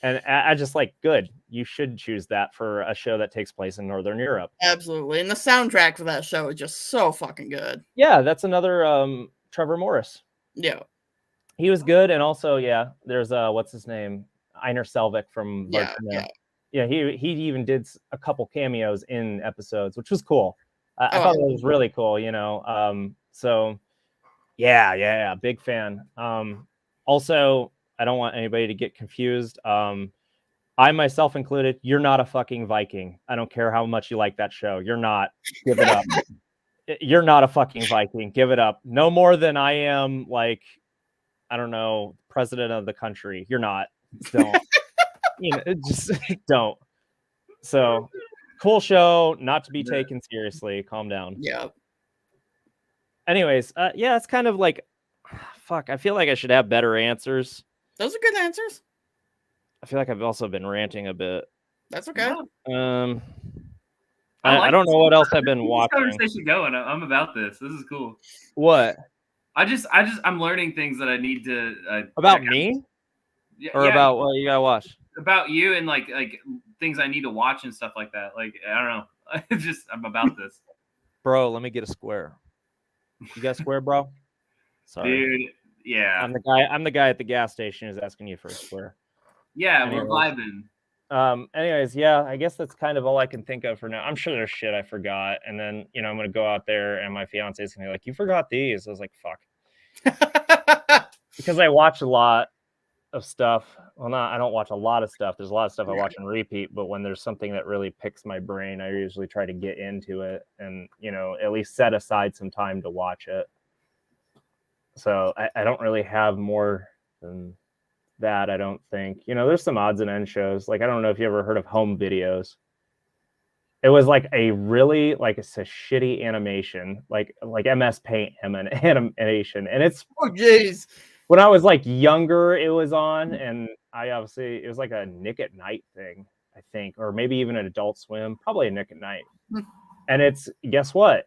And I just like, good. You should choose that for a show that takes place in Northern Europe. Absolutely. And the soundtrack for that show is just so fucking good. Yeah, that's another Trevor Morris. Yeah. He was good. And also, there's what's his name? Einar Selvik from Virginia. Yeah, he even did a couple cameos in episodes, which was cool. I thought it was really cool, So yeah, big fan. Also, I don't want anybody to get confused. I myself included, you're not a fucking Viking. I don't care how much you like that show. You're not. Give it up. You're not a fucking Viking. Give it up. No more than I am, like, I don't know, president of the country. You're not. Don't. Just don't. So, cool show, not to be taken seriously. Calm down. Yeah. Anyways, it's kind of like, fuck, I feel like I should have better answers. Those are good answers. I feel like I've also been ranting a bit. That's okay. I don't know what else I've been watching. This conversation going. I'm about this. This is cool. What? I'm learning things that I need to about me, about what you gotta watch. About you and like things I need to watch and stuff like that. Like I don't know. I'm about this. Bro, let me get a square. You got a square, bro? Sorry, dude. Yeah, I'm the guy at the gas station who's asking you for a square. Yeah, we're vibing. Anyways, yeah, I guess that's kind of all I can think of for now. I'm sure there's shit I forgot, and then I'm gonna go out there, and my fiance is gonna be like, "You forgot these." I was like, "Fuck," because I watch a lot of stuff. Well, I don't watch a lot of stuff. There's a lot of stuff I watch and repeat, but when there's something that really picks my brain, I usually try to get into it and at least set aside some time to watch it. So I don't really have more than that, I don't think. There's some odds and ends shows. Like, I don't know if you ever heard of Home Videos. It was like a really, like, it's a shitty animation, like MS Paint animation. And it's, Oh, jeez. when I was like younger, it was on, and it was like a Nick at Night thing, I think, or maybe even an Adult Swim, probably a Nick at Night. And it's, guess what?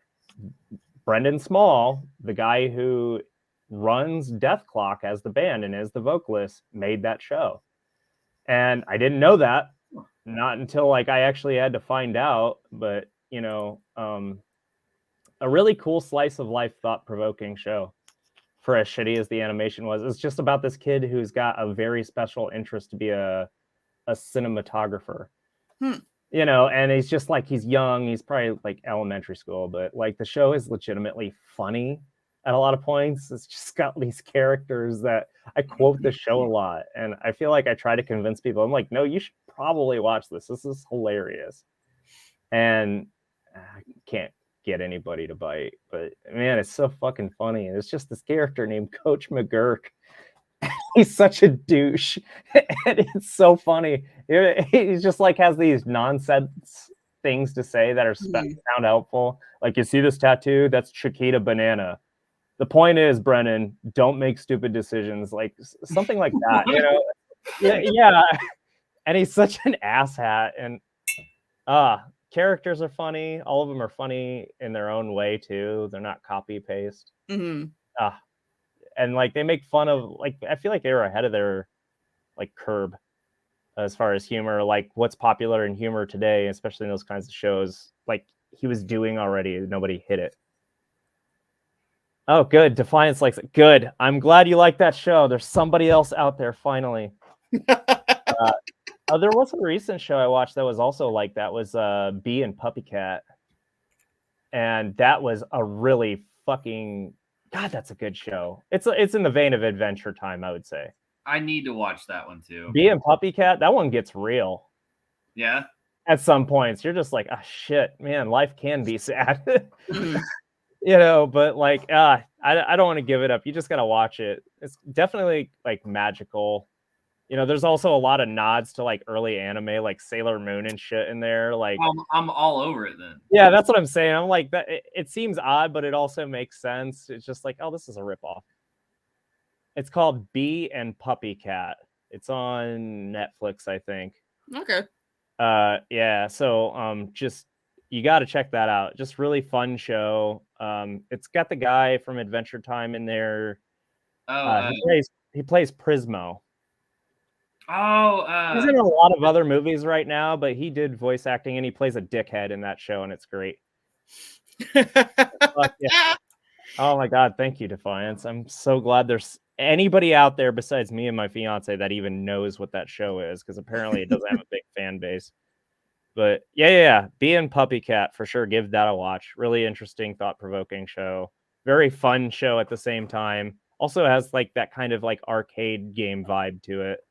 Brendan Small, the guy who runs Death Clock as the band and is the vocalist, made that show. And I didn't know that, not until like I actually had to find out. But a really cool slice of life, thought-provoking show for as shitty as the animation was. It's just about this kid who's got a very special interest to be a cinematographer. And he's just like, he's young, he's probably like elementary school, but like the show is legitimately funny at a lot of points. It's just got these characters that I quote the show a lot, and I feel like I try to convince people. I'm like, no, you should probably watch this. This is hilarious. And I can't get anybody to bite, but man, it's so fucking funny. And it's just this character named Coach McGurk. He's such a douche, and it's so funny. He's just like has these nonsense things to say that are sound helpful. Like, you see this tattoo? That's Chiquita Banana. The point is, Brennan, don't make stupid decisions. Like something like that, Yeah. And he's such an asshat, and characters are funny. All of them are funny in their own way too. They're not copy paste. And like they make fun of, like, I feel like they were ahead of their like curb as far as humor, like what's popular in humor today, especially in those kinds of shows. Like he was doing already, nobody hit it. Oh, good. Defiance likes it. Good. I'm glad you like that show. There's somebody else out there finally. There was a recent show I watched that was also like that. Was Bee and Puppy Cat, and that was a really fucking God. That's a good show. It's in the vein of Adventure Time, I would say. I need to watch that one too. Bee and Puppy Cat, that one gets real. Yeah. At some points, you're just like, oh shit, man, life can be sad. But like, I don't want to give it up. You just gotta watch it. It's definitely like magical. There's also a lot of nods to like early anime, like Sailor Moon and shit in there. Like, I'm all over it then. Yeah, that's what I'm saying. I'm like that. It seems odd, but it also makes sense. It's just like, oh, this is a ripoff. It's called Bee and Puppy Cat. It's on Netflix, I think. Okay. Yeah. So, just you got to check that out. Just really fun show. It's got the guy from Adventure Time in there. He plays Prismo. He's in a lot of other movies right now, but he did voice acting, and he plays a dickhead in that show, and it's great. Yeah. Oh my God, thank you, Defiance. I'm so glad there's anybody out there besides me and my fiance that even knows what that show is, because apparently it doesn't have a big fan base. But yeah. Bee and Puppy Cat, for sure. Give that a watch. Really interesting, thought-provoking show. Very fun show at the same time. Also has like that kind of like arcade game vibe to it.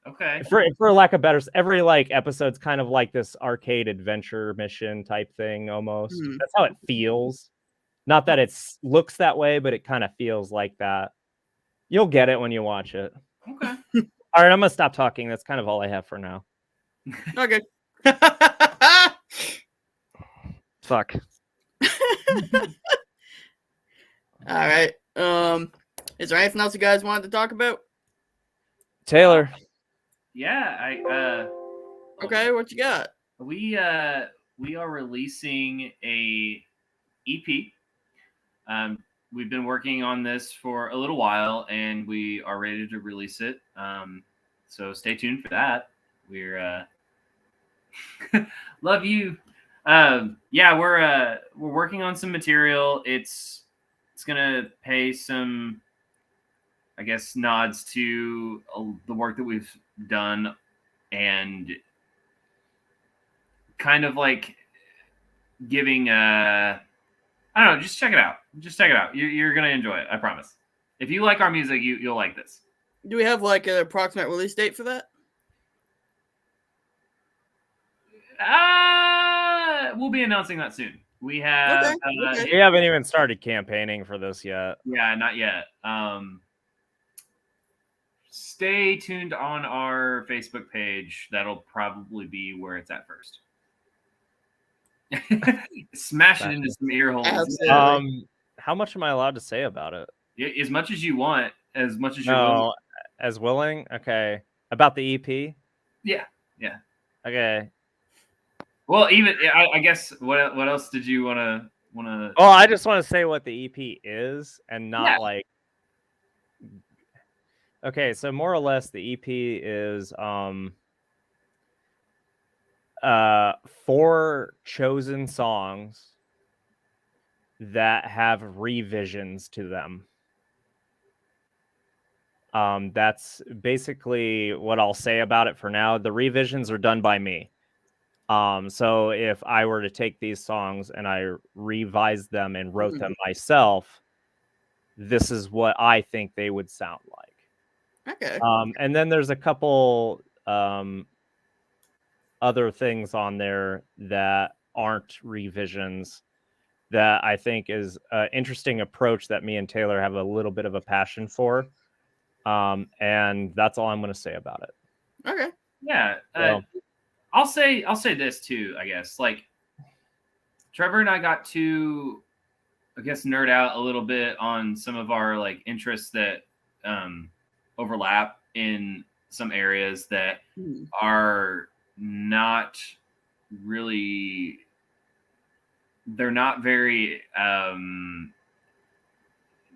Okay. For lack of better, every like episode's kind of like this arcade adventure mission type thing almost. That's how it feels. Not that it looks that way, but it kind of feels like that. You'll get it when you watch it. Okay. All right, I'm gonna stop talking. That's kind of all I have for now. Okay. Fuck. All right. Is there anything else you guys wanted to talk about? Taylor. Yeah, Okay, what you got? We are releasing a EP. We've been working on this for a little while, and we are ready to release it. So stay tuned for that. We're love you. Yeah, we're working on some material. It's gonna pay some, I guess, nods to the work that we've done and kind of like giving I don't know, just check it out. Just check it out. You're gonna enjoy it, I promise. If you like our music, you'll like this. Do we have like an approximate release date for that? We'll be announcing that soon. We have Okay. We haven't even started campaigning for this yet. Yeah, not yet. Stay tuned on our Facebook page. That'll probably be where it's at first. Smash it into some ear holes. Absolutely. How much am I allowed to say about it? As much as you want, as much as you're No, willing. as willing. Okay, about the EP. Yeah. Okay. Well, even I guess what else did you want to? Oh, I just want to say what the EP is, and not like. Okay, so more or less, the EP is 4 chosen songs that have revisions to them. That's basically what I'll say about it for now. The revisions are done by me. So if I were to take these songs and I revised them and wrote them myself, this is what I think they would sound like. Okay. And then there's a couple other things on there that aren't revisions that I think is an interesting approach that me and Taylor have a little bit of a passion for. And that's all I'm going to say about it. Okay. Yeah. So, I'll say this too, I guess. Like Trevor and I got to, I guess, nerd out a little bit on some of our like interests that overlap in some areas that are not really, they're not very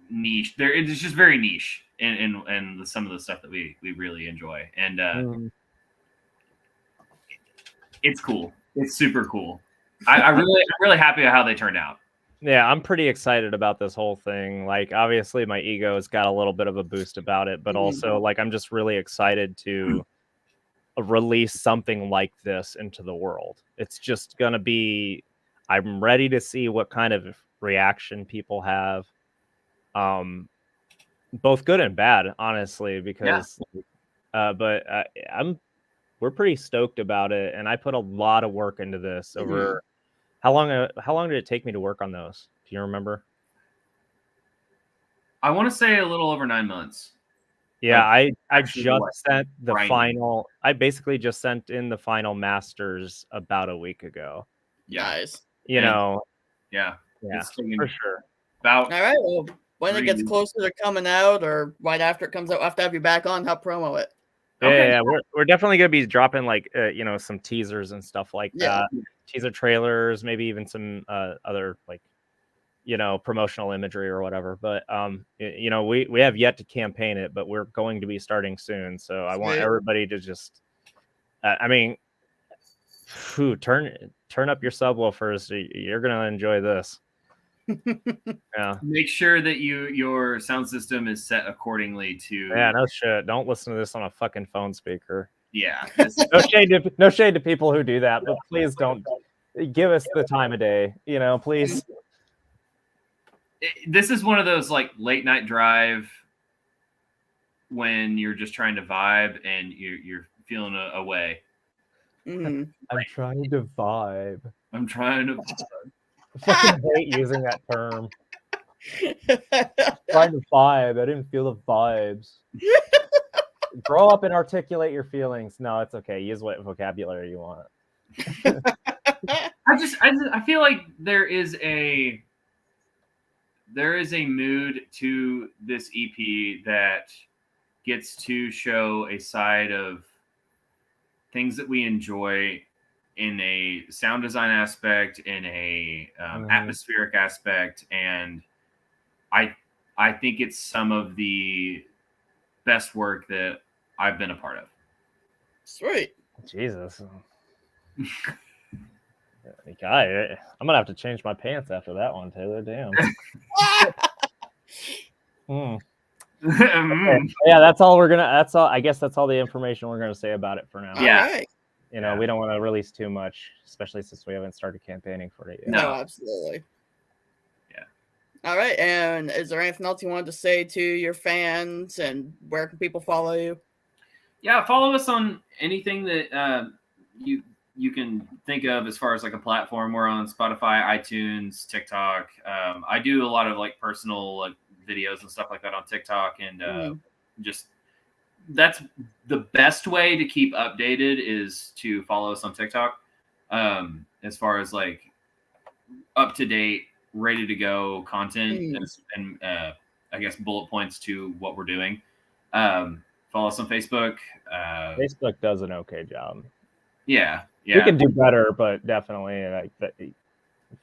niche. It's just very niche in some of the stuff that we really enjoy. And it's cool. It's super cool. I'm really happy with how they turned out. Yeah, I'm pretty excited about this whole thing. Like, obviously, my ego's got a little bit of a boost about it, but also, like, I'm just really excited to release something like this into the world. It's just gonna be. I'm ready to see what kind of reaction people have, both good and bad, honestly. Because, but we're pretty stoked about it, and I put a lot of work into this over. How long did it take me to work on those? Do you remember? I want to say a little over 9 months. Yeah, Like, I just sent the grinding. final. I basically just sent in the final masters about a week ago. Nice. You know. Yeah. Yeah, taking for sure. About All right. Well, when it gets closer to coming out, or right after it comes out, we'll have to have you back on, help promo it. Yeah, we're definitely gonna be dropping like some teasers and stuff like that. Teaser trailers, maybe even some other like promotional imagery or whatever. But we have yet to campaign it, but we're going to be starting soon. So I want everybody to just turn up your subwoofers. You're gonna enjoy this. Yeah. Make sure that your sound system is set accordingly to. Yeah, no shit. Don't listen to this on a fucking phone speaker. Yeah. No shade to people who do that, but please don't give us the time of day. Please. This is one of those like late night drive when you're just trying to vibe and you're feeling a way. I'm trying to vibe. I'm trying to. I fucking hate using that term. Trying to vibe. I didn't feel the vibes. Grow up and articulate your feelings. No, it's okay. Use what vocabulary you want. I feel like there is a mood to this EP that gets to show a side of things that we enjoy in a sound design aspect, in a atmospheric aspect, and I think it's some of the best work that I've been a part of. Sweet. Jesus. Guy, I'm gonna have to change my pants after that one, Taylor. Damn. Yeah, that's all we're gonna. That's all. I guess that's all the information we're gonna say about it for now. Yeah. All right. You know, we don't want to release too much, especially since we haven't started campaigning for it yet. No, absolutely. Yeah. All right. And is there anything else you wanted to say to your fans, and where can people follow you? Yeah, follow us on anything that you can think of as far as like a platform. We're on Spotify, iTunes, TikTok. I do a lot of like personal like videos and stuff like that on TikTok, and just that's the best way to keep updated is to follow us on TikTok. As far as like up to date, ready to go content and I guess bullet points to what we're doing. Follow us on Facebook. Facebook does an okay job. Yeah. We can do better, but definitely like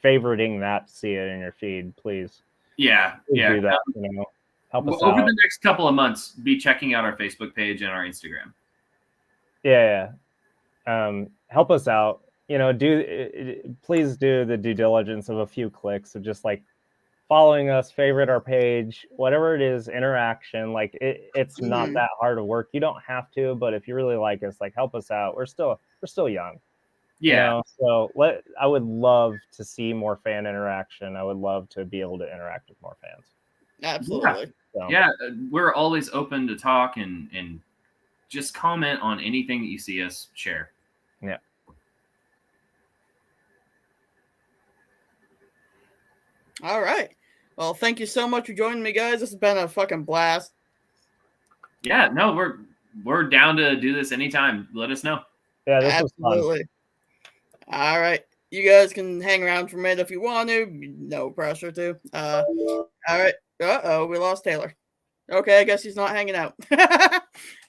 favoriting that, see it in your feed, please. Yeah. Do that, you know, help us over out. the next couple of months. Be checking out our Facebook page and our Instagram. Yeah. Help us out. You know, please do the due diligence of a few clicks of just like following us, favorite our page, whatever it is, interaction. Like it's not that hard of work. You don't have to, but if you really like us, like help us out. We're still young. Yeah. You know? So I would love to see more fan interaction. I would love to be able to interact with more fans. Absolutely. Yeah, we're always open to talk and just comment on anything that you see us share. Yeah. All right. Well, thank you so much for joining me, guys. This has been a fucking blast. Yeah, no, we're down to do this anytime. Let us know. Yeah, this was fun. All right. You guys can hang around for a minute if you want to. No pressure to. All right. Uh-oh, we lost Taylor. Okay, I guess he's not hanging out. All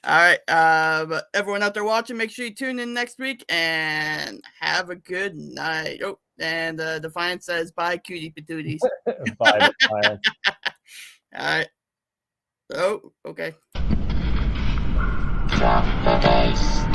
right. But everyone out there watching, make sure you tune in next week and have a good night. Oh, and Defiance says bye, cutie patooties. Bye, Defiance. All right. Oh, okay. Drop the bass.